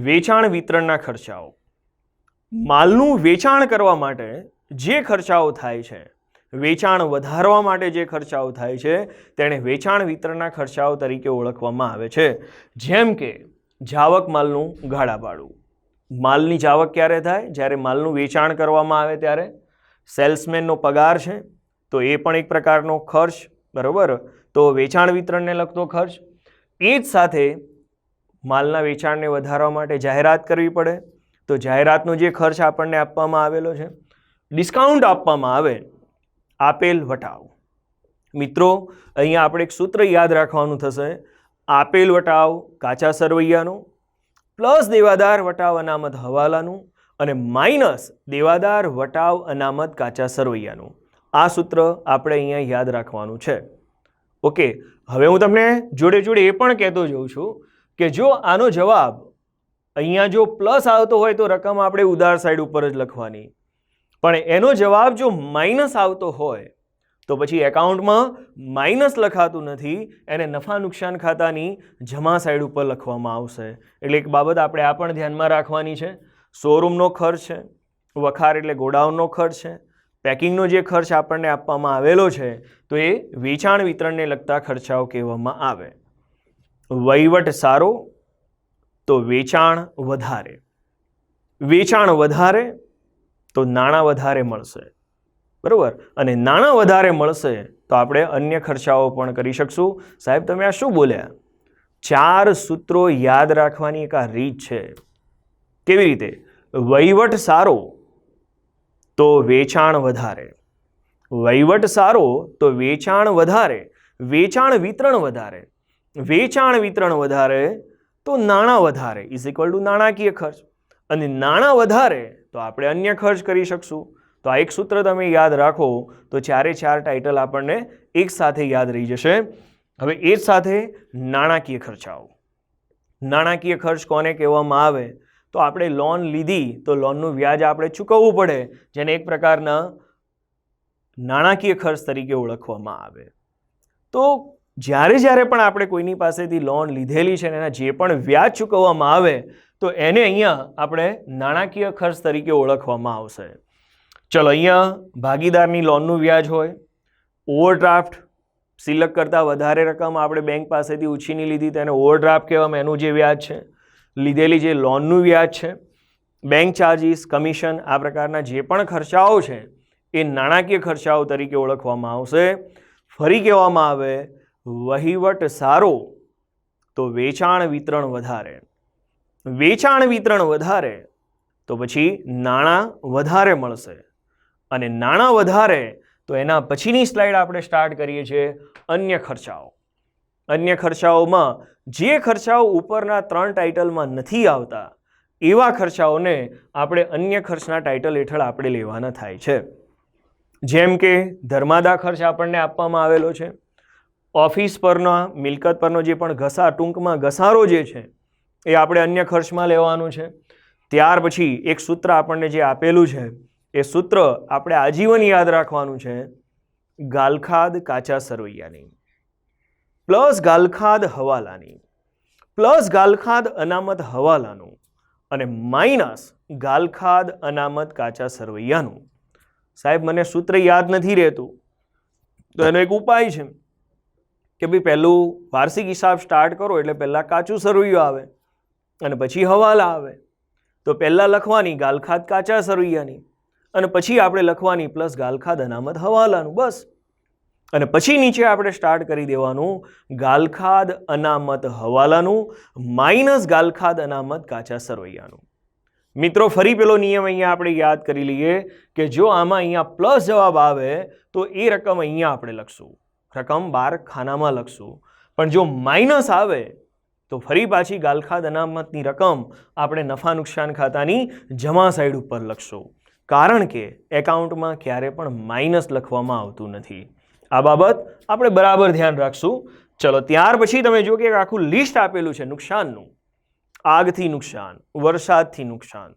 વેચાણ વિતરણના ખર્ચાઓ. માલનું વેચાણ કરવા માટે જે ખર્ચાઓ થાય છે, વેચાણ વધારવા માટે જે ખર્ચાઓ થાય છે, તેને વેચાણ વિતરણના ખર્ચાઓ તરીકે ઓળખવામાં આવે છે. જેમ કે જાવક માલનું ગાળાભાડું. માલની જાવક ક્યારે થાય? જ્યારે માલનું વેચાણ કરવામાં આવે ત્યારે. સેલ્સમેનનો પગાર છે તો એ પણ એક પ્રકારનો ખર્ચ, બરાબર, તો વેચાણ વિતરણને લગતો ખર્ચ. એ જ સાથે માલના વેચાણને વધારવા માટે જાહેરાત કરવી પડે તો જાહેરાતનો જે ખર્ચ આપણને આપવામાં આવેલો છે. ડિસ્કાઉન્ટ આપવામાં આવે, આપેલ વટાવ. મિત્રો, અહીંયા આપણે એક સૂત્ર યાદ રાખવાનું થશે, આપેલ વટાવ કાચા સરવૈયાનો પ્લસ દેવાદાર વટાવ અનામત હવાલાનું અને માઇનસ દેવાદાર વટાવ અનામત કાચા સરવૈયાનું. આ સૂત્ર આપણે અહીંયા યાદ રાખવાનું છે. ઓકે, હવે હું તમને જોડે જોડે એ પણ કહેતો જઉં છું કે જો આનો જવાબ અહીંયા જો પ્લસ આવતો હોય તો રકમ આપણે ઉધાર સાઈડ ઉપર જ લખવાની, પણ એનો જવાબ જો માઇનસ આવતો હોય તો પછી એકાઉન્ટમાં માઇનસ લખાતું નથી, એને નફા નુકસાન ખાતાની જમા સાઈડ ઉપર લખવામાં આવશે. એટલે એક બાબત આપણે આ પણ ધ્યાનમાં રાખવાની છે. શોરૂમનો ખર્ચ છે, વખાર એટલે ગોડાઉનનો ખર્ચ છે, પેકિંગનો જે ખર્ચ આપણને આપવામાં આવેલો છે તો એ વેચાણ વિતરણને લગતા ખર્ચાઓ કહેવામાં આવે. વહીવટ સારો તો વેચાણ વધારે, વેચાણ વધારે તો નાણાં વધારે મળશે, બરાબર, અને નાણાં વધારે મળશે તો આપણે અન્ય ખર્ચાઓ પણ કરી શકશું. સાહેબ, તમે આ શું બોલ્યા? 4 સૂત્રો યાદ રાખવાની એક આ રીત છે. કેવી રીતે? વહીવટ સારો તો વેચાણ વધારે, વહીવટ સારો તો વેચાણ વધારે, વેચાણ વિતરણ વધારે, વેચાણ વિતરણ વધારે તો નાણાં વધારે ઇઝ ઇક્વલ ટુ નાણાકીય ખર્ચ, અને નાણાં વધારે તો આપણે અન્ય ખર્ચ કરી શકશું. તો આ એક સૂત્ર તમે યાદ રાખો તો 4 ટાઇટલ આપણને એક સાથે યાદ રહી જશે. હવે એ જ સાથે નાણાકીય ખર્ચાઓ. નાણાકીય ખર્ચ કોને કહેવામાં આવે? તો આપણે લોન લીધી તો લોનનું વ્યાજ આપણે ચૂકવવું પડે, જેને એક પ્રકારના નાણાકીય ખર્ચ તરીકે ઓળખવામાં આવે. તો જ્યારે પણ આપણે કોઈની પાસેથી લોન લીધેલી છે અને એના જે પણ વ્યાજ ચૂકવવામાં આવે તો એને અહીંયા આપણે નાણાકીય ખર્ચ તરીકે ઓળખવામાં આવશે. ચલો, અહીંયા ભાગીદારની લોનનું વ્યાજ હોય, ઓવરડ્રાફ્ટ, સિલક કરતાં વધારે રકમ આપણે બેંક પાસેથી ઉછીની લીધી તેને ઓવરડ્રાફ્ટ કહેવામાં, એનું જે વ્યાજ છે, લીધેલી જે લોનનું વ્યાજ છે, બેંક ચાર્જીસ, કમિશન, આ પ્રકારના જે પણ ખર્ચાઓ છે એ નાણાકીય ખર્ચાઓ તરીકે ઓળખવામાં આવશે. ફરી કહેવામાં આવે વહીવટ સારો તો વેચાણ વિતરણ વધારે, વેચાણ વિતરણ વધારે તો પછી નાણાં વધારે મળશે, અને નાણાં વધારે તો એના પછીની સ્લાઇડ આપણે સ્ટાર્ટ કરીએ છીએ અન્ય ખર્ચાઓ. અન્ય ખર્ચાઓમાં જે ખર્ચાઓ ઉપરના 3 ટાઇટલમાં નથી આવતા એવા ખર્ચાઓને આપણે અન્ય ખર્ચના ટાઇટલ હેઠળ આપણે લેવાના થાય છે. જેમ કે ધર્માદા ખર્ચ આપણને આપવામાં આવેલો છે, ઓફિસ પરનો મિલકત પરનો જે પણ ટૂંકમાં ઘસારો જે છે એ આપણે અન્ય ખર્ચમાં લેવાનું છે. ત્યાર પછી એક સૂત્ર આપણને જે આપેલું છે એ સૂત્ર આપણે આજીવન યાદ રાખવાનું છે. ગાલખાદ કાચા સરવૈયાની પ્લસ ગાલખાદ હવાલાની પ્લસ ગાલખાદ અનામત હવાલાનું અને માઇનસ ગાલખાદ અનામત કાચા સરવૈયાનું. સાહેબ મને સૂત્ર યાદ નથી રહેતું તો એનો એક ઉપાય છે કે ભાઈ પહેલું વાર્ષિક હિસાબ સ્ટાર્ટ કરો એટલે પહેલાં કાચું સરવૈયું આવે અને પછી હવાલા આવે. તો પહેલાં લખવાની ગાલખાદ કાચા સરવૈયાની અને પછી આપણે લખવાની પ્લસ ગાલખાદ અનામત હવાલાનું, બસ. અને પછી નીચે આપણે સ્ટાર્ટ કરી દેવાનું ગાલખાદ અનામત હવાલાનું માઇનસ ગાલખાદ અનામત કાચા સરવૈયાનું. મિત્રો ફરી પેલો નિયમ અહીંયા આપણે યાદ કરી લઈએ કે જો આમાં અહીંયા પ્લસ જવાબ આવે તો એ રકમ અહીંયા આપણે લખશું, રકમ 12 ખાનામાં લખશું. પણ જો માઇનસ આવે તો ફરી પાછી ગાલખાદ અનામતની રકમ આપણે નફા નુકસાન ખાતાની જમા સાઈડ ઉપર લખશું, કારણ કે એકાઉન્ટમાં ક્યારે પણ માઇનસ લખવામાં આવતું નથી. આ બાબત આપણે બરાબર ધ્યાન રાખશું. ચલો ત્યાર પછી તમે જો કે આખું લિસ્ટ આપેલું છે નુકસાનનું, આગથી નુકસાન, વરસાદથી નુકસાન,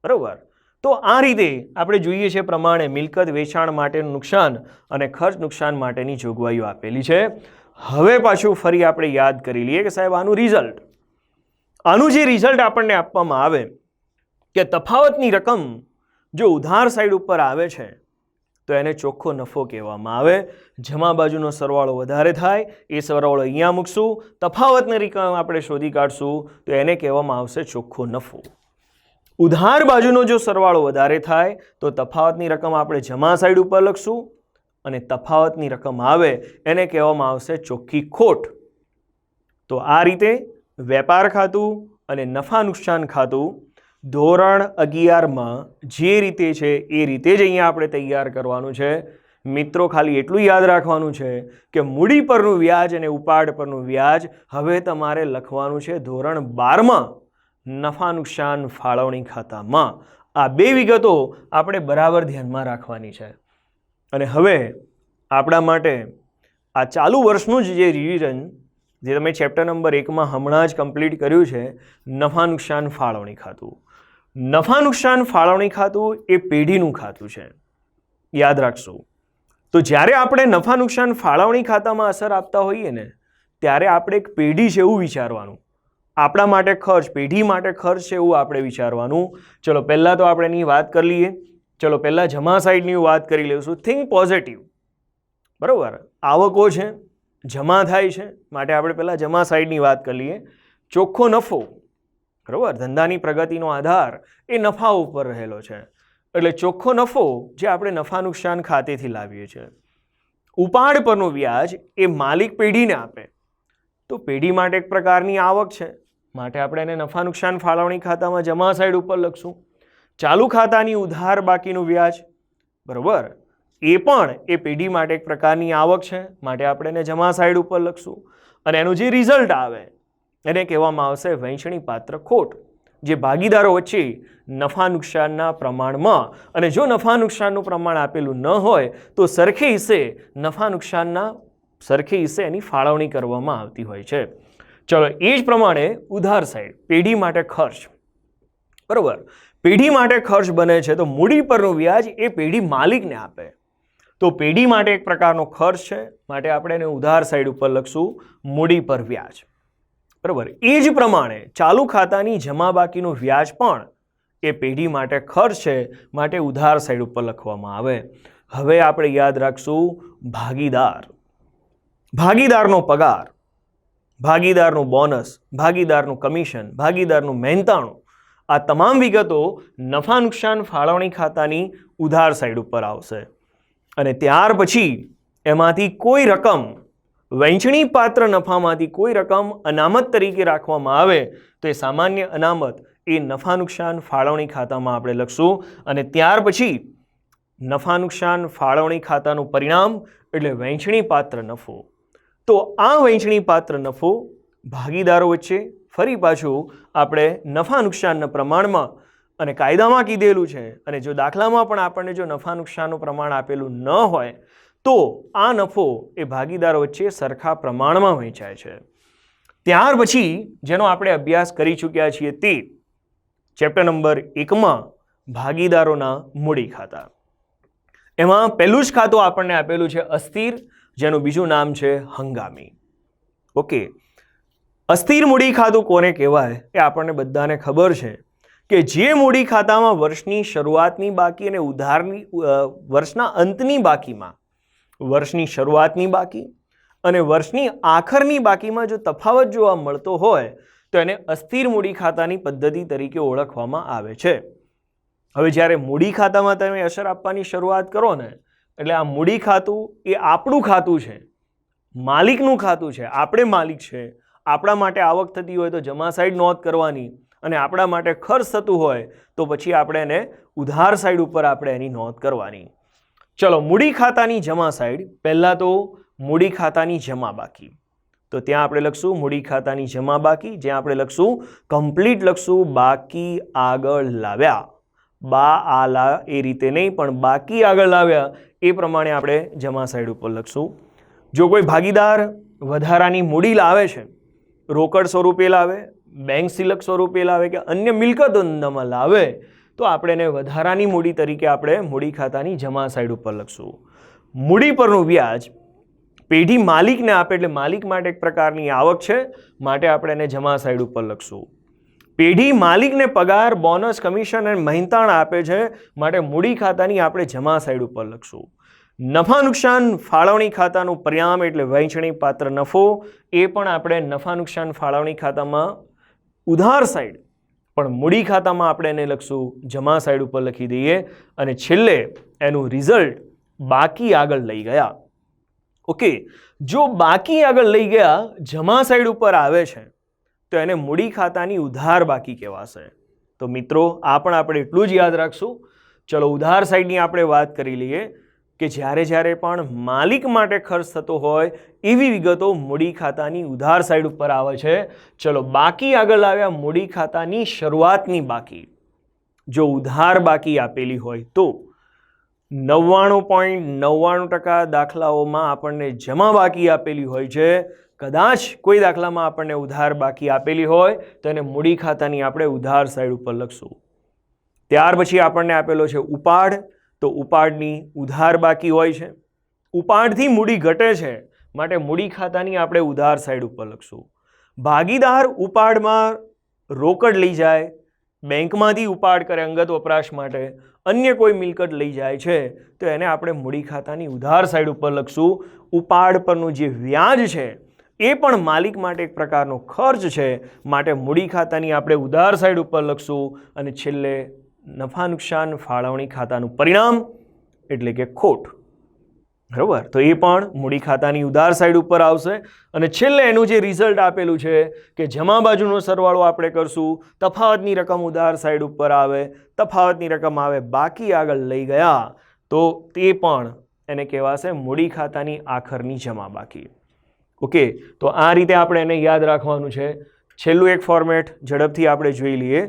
બરાબર. તો આ રીતે આપણે જોઈએ છે પ્રમાણે મિલકત વેચાણ માટેનું નુકસાન અને ખર્ચ નુકસાન માટેની જોગવાઈઓ આપેલી છે. હવે પાછું ફરી આપણે યાદ કરી લઈએ કે સાહેબ આનું રિઝલ્ટ, આનું જે રિઝલ્ટ આપણને આપવામાં આવે કે તફાવતની રકમ જો ઉધાર સાઈડ ઉપર આવે છે તો એને ચોખ્ખો નફો કહેવામાં આવે. જમા બાજુનો સરવાળો વધારે થાય એ સરવાળો અહીંયા મૂકશું, તફાવતની રકમ આપણે શોધી કાઢશું તો એને કહેવામાં આવશે ચોખ્ખો નફો. ઉધાર બાજુનો જો સરવાળો વધારે થાય તો તફાવતની રકમ આપણે જમા સાઈડ ઉપર લખશું અને તફાવતની રકમ આવે એને કહેવામાં આવશે ચોખ્ખી ખોટ. તો આ રીતે વેપાર ખાતું અને નફા નુકસાન ખાતું ધોરણ 11માં જે રીતે છે એ રીતે જ અહીંયા આપણે તૈયાર કરવાનું છે. મિત્રો ખાલી એટલું યાદ રાખવાનું છે કે મૂડી પરનું વ્યાજ અને ઉપાડ પરનું વ્યાજ હવે તમારે લખવાનું છે ધોરણ 12માં નફા નુકસાન ફાળવણી ખાતામાં. આ બે વિગતો આપણે બરાબર ધ્યાનમાં રાખવાની છે. અને હવે આપણા માટે આ ચાલુ વર્ષનું જ જે રિવિઝન જે તમે ચેપ્ટર નંબર 1માં હમણાં જ કમ્પ્લીટ કર્યું છે, નફા નુકસાન ફાળવણી ખાતું. નફા નુકસાન ફાળવણી ખાતું એ પેઢીનું ખાતું છે, યાદ રાખશું. તો જ્યારે આપણે નફા નુકસાન ફાળવણી ખાતામાં અસર આપતા હોઈએ ને ત્યારે આપણે એક પેઢી છે એવું વિચારવાનું, આપણા માટે ખર્ચ, પેઢી માટે ખર્ચ છે એવું આપણે વિચારવાનું. ચલો પહેલાં તો આપણે એની વાત કરી લઈએ. ચલો પહેલાં જમા સાઈડની વાત કરી લઈશું. થિંક પોઝિટિવ, બરાબર. આવકો છે, જમા થાય છે, માટે આપણે પહેલાં જમા સાઈડની વાત કરી લઈએ. ચોખ્ખો નફો, બરાબર. ધંધાની પ્રગતિનો આધાર એ નફા ઉપર રહેલો છે, એટલે ચોખ્ખો નફો જે આપણે નફા નુકસાન ખાતેથી લાવીએ છીએ. ઉપાડ પરનું વ્યાજ એ માલિક પેઢીને આપે, તો પેઢી માટે એક પ્રકારની આવક છે, માટે આપણે એને નફા નુકસાન ફાળવણી ખાતામાં જમા સાઈડ ઉપર લખશું. ચાલુ ખાતાની ઉધાર બાકીનું વ્યાજ, બરાબર, એ પણ એ પેઢી માટે એક પ્રકારની આવક છે, માટે આપણે એને જમા સાઈડ ઉપર લખશું. અને એનું જે રિઝલ્ટ આવે એને કહેવામાં આવશે વહેંચણી પાત્ર ખોટ, જે ભાગીદારો વચ્ચે નફા નુકસાનના પ્રમાણમાં, અને જો નફા નુકસાનનું પ્રમાણ આપેલું ન હોય તો સરખે હિસ્સે નફા નુકસાનના સરખે હિસ્સે એની ફાળવણી કરવામાં આવતી હોય છે. ચલો એ જ પ્રમાણે ઉધાર સાઈડ પેઢી માટે ખર્ચ, બરાબર. પેઢી માટે ખર્ચ બને છે તો મૂડી પરનું વ્યાજ એ પેઢી માલિકને આપે, તો પેઢી માટે એક પ્રકારનો ખર્ચ છે, માટે આપણે એને ઉધાર સાઈડ ઉપર લખશું મૂડી પર વ્યાજ, બરાબર. એ જ પ્રમાણે ચાલુ ખાતાની જમા બાકીનું વ્યાજ પણ એ પેઢી માટે ખર્ચ છે, માટે ઉધાર સાઈડ ઉપર લખવામાં આવે. હવે આપણે યાદ રાખશું ભાગીદાર, ભાગીદારનો પગાર, ભાગીદારનું બોનસ, ભાગીદારનું કમિશન, ભાગીદારનું મહેનતાણું, આ તમામ વિગતો નફા નુકસાન ફાળવણી ખાતાની ઉધાર સાઈડ ઉપર આવશે. અને ત્યાર પછી એમાંથી કોઈ રકમ, વહેંચણી પાત્ર નફામાંથી કોઈ રકમ અનામત તરીકે રાખવામાં આવે તો એ સામાન્ય અનામત એ નફા નુકસાન ફાળવણી ખાતામાં આપણે લખશું. અને ત્યાર પછી નફા નુકસાન ફાળવણી ખાતાનું પરિણામ એટલે વહેંચણી પાત્ર નફો. તો આ વહેંચણી પાત્ર નફો ભાગીદારો વચ્ચે ફરી પાછું આપણે નફા નુકસાનના પ્રમાણમાં, અને કાયદામાં કીધેલું છે, અને જો દાખલામાં પણ આપણને જો નફા નુકસાનનું પ્રમાણ આપેલું ન હોય તો આ નફો એ ભાગીદારો વચ્ચે સરખા પ્રમાણમાં વહેંચાય છે. ત્યાર પછી જેનો આપણે અભ્યાસ કરી ચૂક્યા છીએ તે ચેપ્ટર નંબર 1માં ભાગીદારોના મૂડી ખાતા. એમાં પહેલું જ ખાતું આપણને આપેલું છે અસ્થિર, જેનું બીજું નામ છે હંગામી. ઓકે, અસ્થિર મૂડી ખાતું કોને કહેવાય એ આપણને બધાને ખબર છે કે જે મૂડી ખાતામાં વર્ષની શરૂઆતની બાકી અને ઉધારની વર્ષના અંતની બાકીમાં વર્ષની શરૂઆતની બાકી અને વર્ષની આખરની બાકીમાં જો તફાવત જોવા મળતો હોય તો એને અસ્થિર મૂડી ખાતાની પદ્ધતિ તરીકે ઓળખવામાં આવે છે. હવે જ્યારે મૂડી ખાતામાં તમે અસર આપવાની શરૂઆત કરો ને, એટલે આ મૂડી ખાતું એ આપણું ખાતું છે, માલિકનું ખાતું છે, આપણે માલિક છે. આપણા માટે આવક થતી હોય તો જમા સાઈડ નોંધ કરવાની, અને આપણા માટે ખર્ચ થતું હોય તો પછી આપણે એને ઉધાર સાઈડ ઉપર આપણે એની નોંધ કરવાની. ચલો, મૂડી ખાતાની જમા સાઈડ. પહેલાં તો મૂડી ખાતાની જમા બાકી, તો ત્યાં આપણે લખશું મૂડી ખાતાની જમા બાકી, જ્યાં આપણે લખશું કમ્પ્લીટ લખશું બાકી આગળ લાવ્યા. આલા એ રીતે નહીં, પણ બાકી આગળ લાવ્યા એ પ્રમાણે આપણે જમા સાઈડ ઉપર લખશું. જો કોઈ ભાગીદાર વધારાની મૂડી લાવે છે, રોકડ સ્વરૂપે લાવે, બેંક સિલક સ્વરૂપે લાવે કે અન્ય મિલકત ધંધામાં લાવે, તો આપણે એને વધારાની મૂડી તરીકે આપણે મૂડી ખાતાની જમા સાઈડ ઉપર લખશું. મૂડી પરનું વ્યાજ પેઢી માલિકને આપે, એટલે માલિક માટે એક પ્રકારની આવક છે, માટે આપણે એને જમા સાઈડ ઉપર લખશું. પેઢી માલિકને પગાર, બોનસ, કમિશન અને મહેનતાણ આપે છે, માટે મૂડી ખાતાની આપણે જમા સાઈડ ઉપર લખશું. નફા નુકસાન ફાળવણી ખાતાનું પરિણામ એટલે વહેંચણી પાત્ર નફો, એ પણ આપણે નફા નુકસાન ફાળવણી ખાતામાં ઉધાર સાઈડ, પણ મૂડી ખાતામાં આપણે એને લખશું જમા સાઈડ ઉપર લખી દઈએ. અને છેલ્લે એનું રિઝલ્ટ બાકી આગળ લઈ ગયા. ઓકે, જો બાકી આગળ લઈ ગયા જમા સાઈડ ઉપર આવે છે તો એને મૂડી ખાતાની ઉધાર બાકી કહેવાશે. તો મિત્રો, આ પણ આપણે એટલું જ યાદ રાખશું. ચલો, ઉધાર સાઈડની આપણે વાત કરી લઈએ કે જ્યારે પણ માલિક માટે ખર્ચ થતો હોય એવી વિગતો મૂડી ખાતાની ઉધાર સાઈડ ઉપર આવે છે. ચલો, બાકી આગળ આવ્યા મૂડી ખાતાની શરૂઆતની બાકી. જો ઉધાર બાકી આપેલી હોય તો 99.99% દાખલાઓમાં આપણને જમા બાકી આપેલી હોય છે. કદાચ કોઈ દાખલામાં આપણને ઉધાર બાકી આપેલી હોય તો એને મૂડી ખાતાની આપણે ઉધાર સાઈડ ઉપર લખશું. ત્યાર પછી આપણને આપેલો છે ઉપાડ, તો ઉપાડની ઉધાર બાકી હોય છે. ઉપાડથી મૂડી ઘટે છે, માટે મૂડી ખાતાની આપણે ઉધાર સાઈડ ઉપર લખશું. ભાગીદાર ઉપાડમાં રોકડ લઈ જાય, બેંકમાંથી ઉપાડ કરે અંગત વપરાશ માટે, અન્ય કોઈ મિલકત લઈ જાય છે, તો એને આપણે મૂડી ખાતાની ઉધાર સાઈડ ઉપર લખશું. ઉપાડ પરનું જે વ્યાજ છે એ પણ માલિક માટે એક પ્રકારનો ખર્ચ છે, માટે મૂડી ખાતાની આપણે ઉધાર સાઈડ ઉપર લખશું. અને છેલ્લે નફા નુકસાન ફાળવણી ખાતાનું પરિણામ એટલે કે ખોટ. બરાબર, તો એ પણ મૂડી ખાતાની ઉધાર સાઈડ ઉપર આવશે. અને છેલ્લે એનું જે રિઝલ્ટ આપેલું છે કે જમા બાજુનો સરવાળો આપણે કરશું, તફાવતની રકમ ઉધાર સાઈડ ઉપર આવે, તફાવતની રકમ આવે બાકી આગળ લઈ ગયા, તો તે પણ એને કહેવાશે મૂડી ખાતાની આખરની જમા બાકી. ઓકે, તો આ રીતે આપણે એને યાદ રાખવાનું છે. છેલ્લું એક ફોર્મેટ ઝડપથી આપણે જોઈ લઈએ.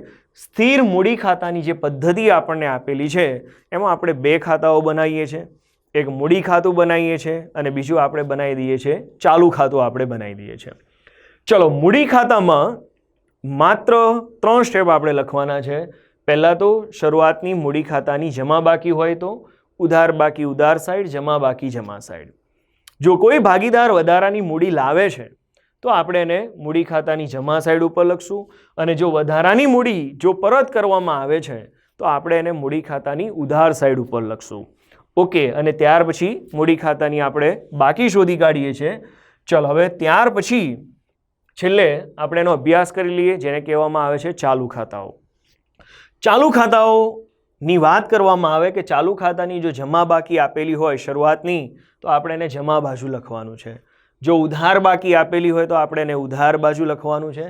સ્થિર મૂડી ખાતાની જે પદ્ધતિ આપણને આપેલી છે એમાં આપણે બે ખાતાઓ બનાવીએ છીએ. એક મૂડી ખાતું બનાવીએ છીએ અને બીજું આપણે બનાવી દઈએ છીએ ચાલુ ખાતું આપણે બનાવી દઈએ છીએ. ચલો, મૂડી ખાતામાં માત્ર 3 સ્ટેપ આપણે લખવાના છે. પહેલાં તો શરૂઆતની મૂડી ખાતાની જમા બાકી હોય તો ઉધાર બાકી ઉધાર સાઈડ, જમા બાકી જમા સાઈડ. જો કોઈ ભાગીદાર વધારાની મૂડી લાવે છે તો આપણે એને મૂડી ખાતાની જમા સાઈડ ઉપર લખશું. અને જો વધારાની મૂડી જો પરત કરવામાં આવે છે તો આપણે એને મૂડી ખાતાની ઉધાર સાઈડ ઉપર લખશું. ઓકે, અને ત્યાર પછી મૂડી ખાતાની આપણે બાકી શોધી કાઢીએ છીએ. ચલો, હવે ત્યાર પછી છેલ્લે આપણે એનો અભ્યાસ કરી લઈએ, જેને કહેવામાં આવે છે ચાલુ ખાતાઓ. ચાલુ ખાતાઓની વાત કરવામાં આવે કે ચાલુ ખાતાની જો જમા બાકી આપેલી હોય શરૂઆતની, તો આપણે એને જમા બાજુ લખવાનું છે. જો ઉધાર બાકી આપેલી હોય તો આપણે એને ઉધાર બાજુ લખવાનું છે.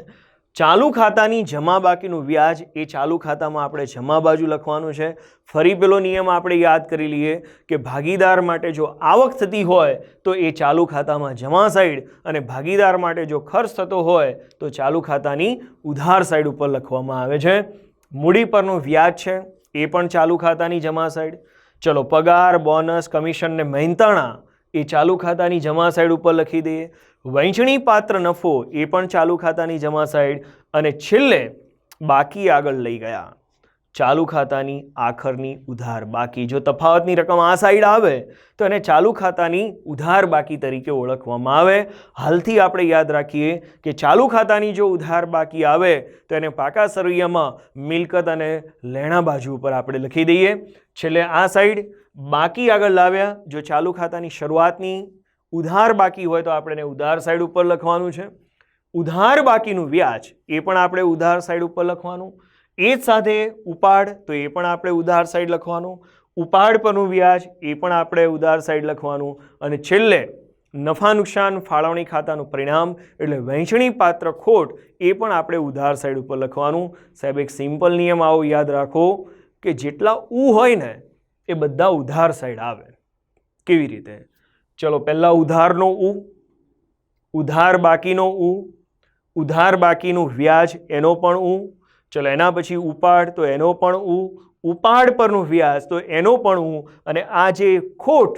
ચાલુ ખાતાની જમા બાકીનું વ્યાજ એ ચાલુ ખાતામાં આપણે જમા બાજુ લખવાનું છે. ફરી પેલો નિયમ આપણે યાદ કરી લઈએ કે ભાગીદાર માટે જો આવક થતી હોય તો એ ચાલુ ખાતામાં જમા સાઈડ, અને ભાગીદાર માટે જો ખર્ચ થતો હોય તો ચાલુ ખાતાની ઉધાર સાઈડ ઉપર લખવામાં આવે છે. મૂડી પરનું વ્યાજ છે એ પણ ચાલુ ખાતાની જમા સાઈડ. ચલો, પગાર, બોનસ, કમિશન ને મહેનતાણા એ ચાલુ ખાતાની જમા સાઈડ ઉપર લખી દઈએ. વહેંચણી પાત્ર નફો એ પણ ચાલુ ખાતાની જમા સાઈડ. અને છેલ્લે બાકી આગળ લઈ ગયા, ચાલુ ખાતાની આખરની ઉધાર બાકી. જો તફાવતની રકમ આ સાઈડ આવે તો એને ચાલુ ખાતાની ઉધાર બાકી તરીકે ઓળખવામાં આવે. હાલથી આપણે યાદ રાખીએ કે ચાલુ ખાતાની જો ઉધાર બાકી આવે તો એને પાકા સરવૈયામાં મિલકત અને લેણા બાજુ ઉપર આપણે લખી દઈએ. છેલ્લે આ સાઈડ બાકી આગળ લાવ્યા. જો ચાલુ ખાતાની શરૂઆતની ઉધાર બાકી હોય તો આપણે એને ઉધાર સાઈડ ઉપર લખવાનું છે. ઉધાર બાકીનું વ્યાજ એ પણ આપણે ઉધાર સાઈડ ઉપર લખવાનું. એ જ સાથે ઉપાડ તો એ પણ આપણે ઉધાર સાઈડ લખવાનું. ઉપાડ પરનું વ્યાજ એ પણ આપણે ઉધાર સાઈડ લખવાનું. અને છેલ્લે નફા નુકસાન ફાળવણી ખાતાનું પરિણામ એટલે વહેંચણી પાત્ર ખોટ એ પણ આપણે ઉધાર સાઈડ ઉપર લખવાનું. સાહેબ એક સિમ્પલ નિયમ આવો યાદ રાખો કે જેટલા ઉ હોય ને એ બધા ઉધાર સાઈડ આવે. કેવી રીતે? ચલો પહેલા ઉધારનો ઉ, ઉધાર બાકીનો ઉ, ઉધાર બાકીનું વ્યાજ એનો પણ ઉ. ચલો એના પછી ઉપાડ તો એનો પણ ઉ, ઉપાડ પરનું વ્યાજ તો એનો પણ ઉ. અને આ જે ખોટ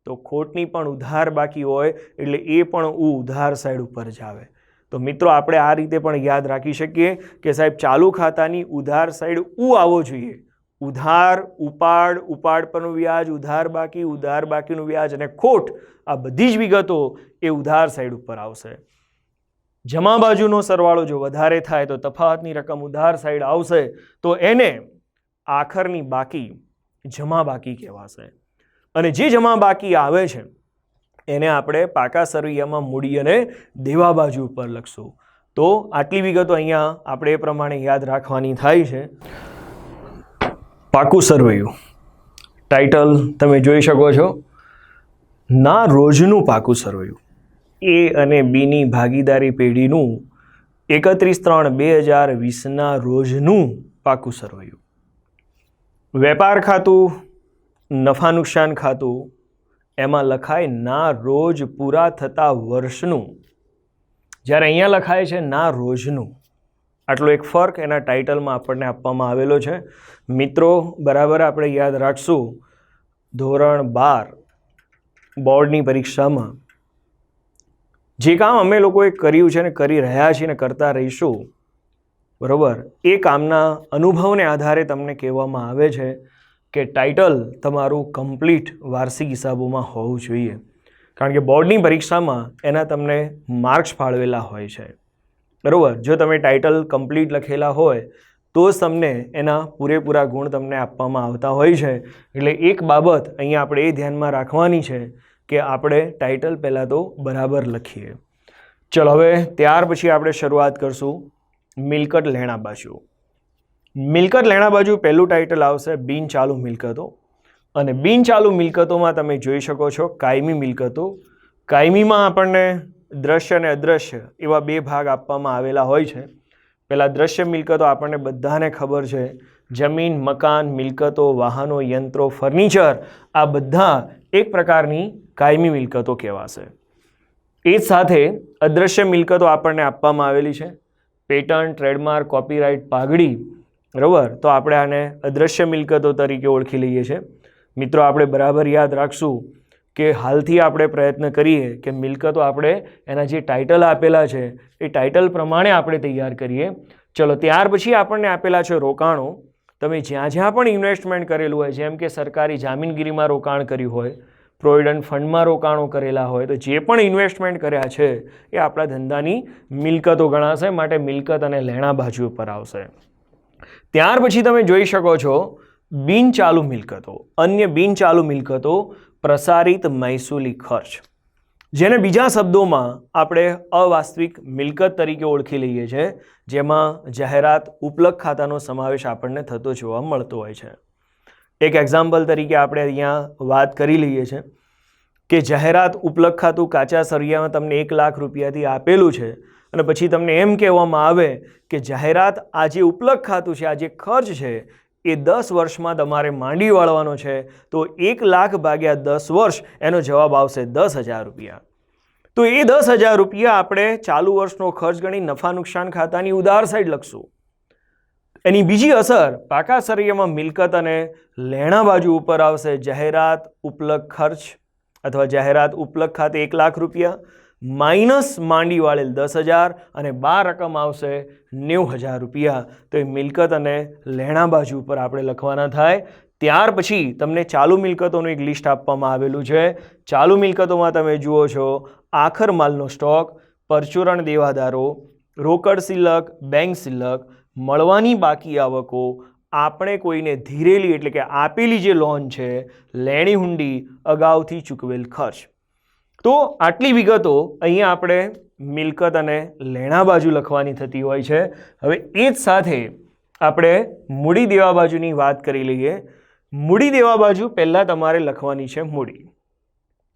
તો ખોટની પણ ઉધાર બાકી હોય એટલે એ પણ ઉ ઉધાર સાઈડ ઉપર જ આવે. તો મિત્રો આપણે આ રીતે પણ યાદ રાખી શકીએ કે સાહેબ ચાલુ ખાતાની ઉધાર સાઈડ ઉ આવવો જોઈએ. ઉધાર, ઉપાડ, ઉપાડ પરનું વ્યાજ, ઉધાર બાકી, ઉધાર બાકીનું વ્યાજ અને ખોટ આ બધી જ વિગતો એ ઉધાર સાઈડ ઉપર આવશે. જમા બાજુનો સરવાળો જો વધારે થાય તો તફાવતની રકમ ઉધાર સાઈડ આવશે તો એને આખરની બાકી જમા બાકી કહેવાશે. અને જે જમા બાકી આવે છે એને આપણે પાકા સરવૈયામાં મૂડી અને દેવા બાજુ ઉપર લખશું. તો આટલી વિગતો અહીંયા આપણે એ પ્રમાણે યાદ રાખવાની થાય છે. પાકું સરવૈયું ટાઇટલ તમે જોઈ શકો છો, ના રોજનું પાકું સરવૈયું. એ અને બીની ભાગીદારી પેઢીનું 31/3/2020ના રોજનું પાકું સરવૈયું. વેપાર ખાતું, નફા નુકસાન ખાતું એમાં લખાય ના રોજ પૂરા થતા વર્ષનું, જ્યારે અહીંયા લખાય છે ના રોજનું. આટલો એક ફર્ક એના ટાઇટલમાં આપણને આપવામાં આવેલો છે. મિત્રો બરાબર આપણે યાદ રાખશું. ધોરણ 12 બોર્ડની પરીક્ષામાં જે કામ અમે લોકોએ કર્યું છે ને કરી રહ્યા છીએ ને કરતા રહીશું, બરાબર, એ કામના અનુભવને આધારે તમને કહેવામાં આવે છે કે ટાઇટલ તમારું કમ્પ્લીટ વાર્ષિક હિસાબોમાં હોવું જોઈએ. કારણ કે બોર્ડની પરીક્ષામાં એના તમને માર્ક્સ ફાળવેલા હોય છે. બરાબર, જો તમે ટાઇટલ કમ્પ્લીટ લખેલા હોય તો જ તમને એના પૂરેપૂરા ગુણ તમને આપવામાં આવતા હોય છે. એટલે એક બાબત અહીંયા આપણે એ ધ્યાનમાં રાખવાની છે કે આપણે ટાઇટલ પહેલાં તો બરાબર લખીએ. ચલો હવે ત્યાર પછી આપણે શરૂઆત કરશું મિલકત લેણા બાજુ. મિલકત લેણા બાજુ પહેલું ટાઇટલ આવશે બિન ચાલુ મિલકતો. અને બિન ચાલુ મિલકતોમાં તમે જોઈ શકો છો કાયમી મિલકતો. કાયમીમાં આપણને દ્રશ્ય અને અદ્રશ્ય એવા બે ભાગ આપવામાં આવેલા હોય છે. પહેલાં દ્રશ્ય મિલકતો આપણને બધાને ખબર છે, જમીન, મકાન, મિલકતો, વાહનો, યંત્રો, ફર્નિચર આ બધા એક પ્રકારની કાયમી મિલકતો કહેવાશે. એ જ સાથે અદ્રશ્ય મિલકતો આપણને આપવામાં આવેલી છે, પેટન્ટ, ટ્રેડમાર્ક, કોપીરાઇટ, પાઘડી. બરાબર, તો આપણે આને અદ્રશ્ય મિલકતો તરીકે ઓળખી લઈએ છીએ. મિત્રો આપણે બરાબર યાદ રાખશું કે હાલથી આપણે પ્રયત્ન કરીએ કે મિલકતો આપણે એના જે ટાઇટલ આપેલા છે એ ટાઇટલ પ્રમાણે આપણે તૈયાર કરીએ. ચલો ત્યાર પછી આપણને આપેલા છે રોકાણો. તમે જ્યાં જ્યાં પણ ઇન્વેસ્ટમેન્ટ કરેલું હોય, જેમ કે સરકારી જામીનગીરીમાં રોકાણ કર્યું હોય, પ્રોવિડન્ટ ફંડમાં રોકાણો કરેલા હોય, તો જે પણ ઇન્વેસ્ટમેન્ટ કર્યા છે એ આપણા ધંધાની મિલકતો ગણાશે. માટે મિલકત અને લેણા બાજુ ઉપર આવશે. ત્યાર પછી તમે જોઈ શકો છો બિન ચાલુ મિલકતો. અન્ય બિન ચાલુ મિલકતો પ્રસારિત મહેસૂલી ખર્ચ, જેને બીજા શબ્દોમાં આપણે અવાસ્તવિક મિલકત તરીકે ઓળખી લઈએ છીએ, જેમાં જાહેરાત ઉપલક ખાતાનો સમાવેશ આપણને થતો જોવા મળતો હોય છે. એક એક્ઝામ્પલ તરીકે આપણે અહીંયા વાત કરી લઈએ છીએ કે જાહેરાત ઉપલક ખાતું કાચા સરિયામાં તમને 1 લાખ રૂપિયાથી આપેલું છે અને પછી તમને એમ કહેવામાં આવે કે જાહેરાત આ જે ઉપલક ખાતું છે, આ જે ખર્ચ છે એ 10 વર્ષમાં તમારે માંડી વાળવાનો છે. તો 1 લાખ ભાગ્યા 10 વર્ષ એનો જવાબ આવશે 10,000 રૂપિયા. તો એ 10,000 રૂપિયા આપણે ચાલુ વર્ષનો ખર્ચ ગણી નફા નુકસાન ખાતાની ઉધાર સાઈડ લખશું. એની બીજી અસર પાકા સરવૈયામાં મિલકત અને લેણા બાજુ ઉપર આવશે. જાહેરાત ઉપલક ખર્ચ અથવા જાહેરાત ઉપલક ખાતે 1 લાખ રૂપિયા માઇનસ માંડી વાળેલ 10,000 અને 12 રકમ આવશે 90,000 રૂપિયા. તો એ મિલકત અને લેણા બાજુ ઉપર આપણે લખવાના થાય. ત્યાર પછી તમને ચાલુ મિલકતોનું એક લિસ્ટ આપવામાં આવેલું છે. ચાલુ મિલકતોમાં તમે જુઓ છો આખર માલનો સ્ટોક, પરચુરણ દેવાદારો, રોકડ શિલ્લક, બેંક શિલ્લક, મળવાની બાકી આવકો, આપણે કોઈને ધીરેલી એટલે કે આપેલી જે લોન છે, લેણી હુંડી, અગાઉથી ચૂકવેલ ખર્ચ. તો આટલી વિગતો અહીંયા આપણે મિલકત અને લેણા બાજુ લખવાની થતી હોય છે. હવે એ જ સાથે આપણે મૂડી દેવા બાજુની વાત કરી લઈએ. મૂડી દેવા બાજુ પહેલાં તમારે લખવાની છે મૂડી.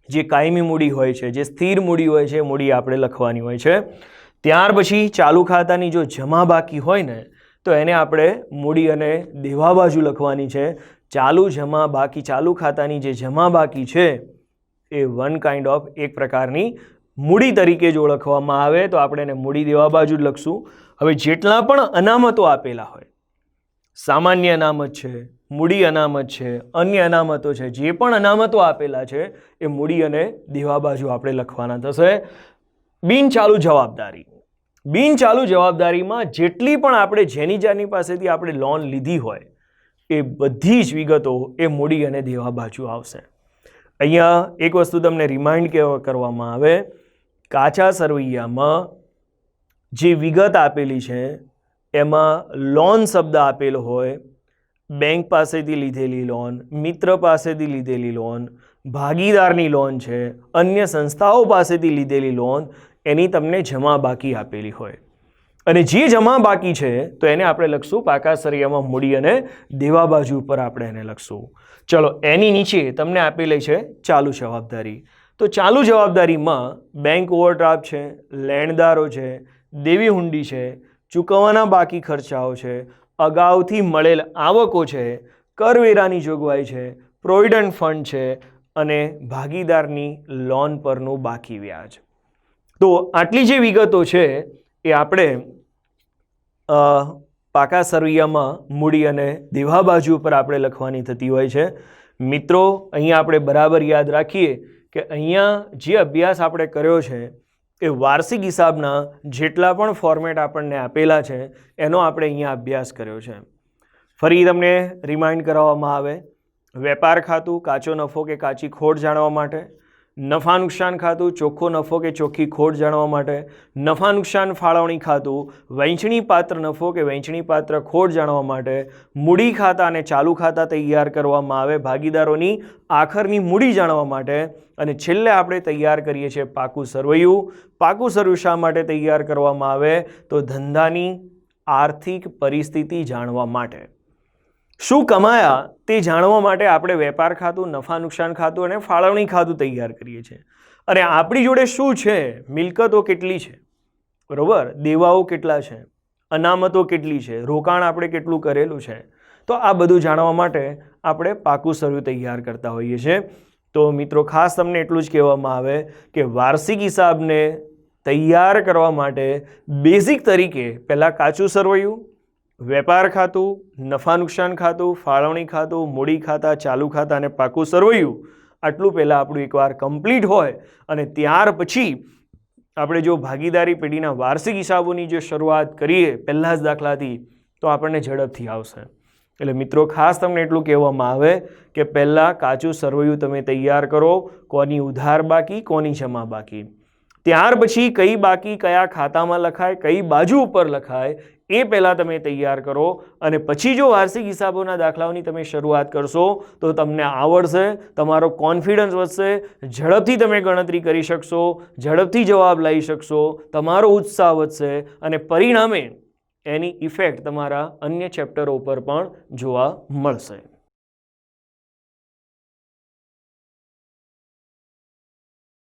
જે કાયમી મૂડી હોય છે, જે સ્થિર મૂડી હોય છે, મૂડી આપણે લખવાની હોય છે. ત્યાર પછી ચાલુ ખાતાની જો જમા બાકી હોય ને તો એને આપણે મૂડી અને દેવા બાજુ લખવાની છે. ચાલુ જમા બાકી, ચાલુ ખાતાની જે જમા બાકી છે એ વન કાઇન્ડ ઓફ એક પ્રકારની મૂડી તરીકે જો ઓળખવામાં આવે તો આપણે એને મૂડી દેવા બાજુ જ લખશું. હવે જેટલા પણ અનામતો આપેલા હોય, સામાન્ય અનામત છે, મૂડી અનામત છે, અન્ય અનામતો છે, જે પણ અનામતો આપેલા છે એ મૂડી અને દેવા બાજુ આપણે લખવાના થશે. બિનચાલુ જવાબદારી. બિનચાલુ જવાબદારીમાં જેટલી પણ આપણે જેની પાસેથી આપણે લોન લીધી હોય એ બધી જ વિગતો એ મૂડી અને દેવા બાજુ આવશે. અહીંયા એક વસ્તુ તમને રિમાઇન્ડ કરવામાં આવે, કાચા સરવૈયામાં જે વિગત આપેલી છે એમાં લોન શબ્દ આપેલો હોય, બેંક પાસેથી લીધેલી લોન, મિત્ર પાસેથી લીધેલી લોન, ભાગીદારની લોન છે, અન્ય સંસ્થાઓ પાસેથી લીધેલી લોન, એની તમને જમા બાકી આપેલી હોય. અને જે જમા બાકી છે તો એને આપણે લખશું પાકા સરવૈયામાં મૂડી અને દેવા બાજુ ઉપર આપણે એને લખશું. ચલો, એની નીચે તમને આપેલી છે ચાલુ જવાબદારી. તો ચાલુ જવાબદારીમાં બેંક ઓવરડ્રાફ્ટ છે, લેણદારો છે, દેવી હુંડી છે, ચૂકવવાના બાકી ખર્ચાઓ છે, અગાઉથી મળેલ આવકો છે, કરવેરાની જોગવાઈ છે, પ્રોવિડન્ટ ફંડ છે અને ભાગીદારની લોન પરનું બાકી વ્યાજ. તો આટલી જે વિગતો છે એ આપણે પાકા સરવૈયામાં મૂડી અને દેવા બાજુ ઉપર આપણે લખવાની થતી હોય છે. મિત્રો, અહીંયા આપણે બરાબર યાદ રાખીએ કે અહીંયા જે અભ્યાસ આપણે કર્યો છે એ વાર્ષિક હિસાબના જેટલા પણ ફોર્મેટ આપણને આપેલા છે એનો આપણે અહીંયા અભ્યાસ કર્યો છે. ફરી તમને રિમાઇન્ડ કરાવવામાં આવે, વેપાર ખાતું કાચો નફો કે કાચી ખોટ જાણવા માટે, નફા નુકસાન ખાતું ચોખ્ખો નફો કે ચોખ્ખી ખોટ જાણવા માટે, નફા નુકસાન ફાળવણી ખાતું વહેંચણી પાત્ર નફો કે વહેંચણી પાત્ર ખોટ જાણવા માટે, મૂડી ખાતા અને ચાલુ ખાતા તૈયાર કરવામાં આવે ભાગીદારોની આખરની મૂડી જાણવા માટે, અને છેલ્લે આપણે તૈયાર કરીએ છીએ પાકું સરવૈયું. પાકું સરવૈયું શા માટે તૈયાર કરવામાં આવે તો ધંધાની આર્થિક પરિસ્થિતિ જાણવા માટે. શું કમાયા તે જાણવા માટે આપણે વેપાર ખાતું, નફા નુકસાન ખાતું અને ફાળવણી ખાતું તૈયાર કરીએ છીએ. અને આપણી જોડે શું છે, મિલકતો કેટલી છે, બરોબર, દેવાઓ કેટલા છે, અનામતો કેટલી છે, રોકાણ આપણે કેટલું કરેલું છે, તો આ બધું જાણવા માટે આપણે પાકું સરવૈયું તૈયાર કરતા હોઈએ છીએ. તો મિત્રો, ખાસ તમને એટલું જ કહેવામાં આવે કે વાર્ષિક હિસાબને તૈયાર કરવા માટે બેઝિક તરીકે પહેલાં કાચું સરવૈયું, વેપાર ખાતું, નફા નુકસાન ખાતું, ફાળવણી ખાતું, મૂડી ખાતા, ચાલુ ખાતા અને પાકું સરવૈયું, આટલું પહેલાં આપણું એકવાર કમ્પ્લીટ હોય અને ત્યાર પછી આપણે જો ભાગીદારી પેઢીના વાર્ષિક હિસાબોની જે શરૂઆત કરીએ પહેલા જ દાખલાથી તો આપણને ઝડપથી આવશે. એટલે મિત્રો, ખાસ તમને એટલું કહેવામાં આવે કે પહેલાં કાચું સરવૈયું તમે તૈયાર કરો, કોની ઉધાર બાકી, કોની જમા બાકી. ત્યાર પછી કઈ બાકી કયા ખાતામાં લખાય, કઈ બાજુ ઉપર લખાય એ પહેલાં તમે તૈયાર કરો, અને પછી જો વાર્ષિક હિસાબોના દાખલાઓની તમે શરૂઆત કરશો તો તમને આવડશે, તમારો કોન્ફિડન્સ વધશે, ઝડપથી તમે ગણતરી કરી શકશો, ઝડપથી જવાબ લઈ શકશો, તમારો ઉત્સાહ વધશે અને પરિણામે એની ઇફેક્ટ તમારા અન્ય ચેપ્ટરો ઉપર પણ જોવા મળશે.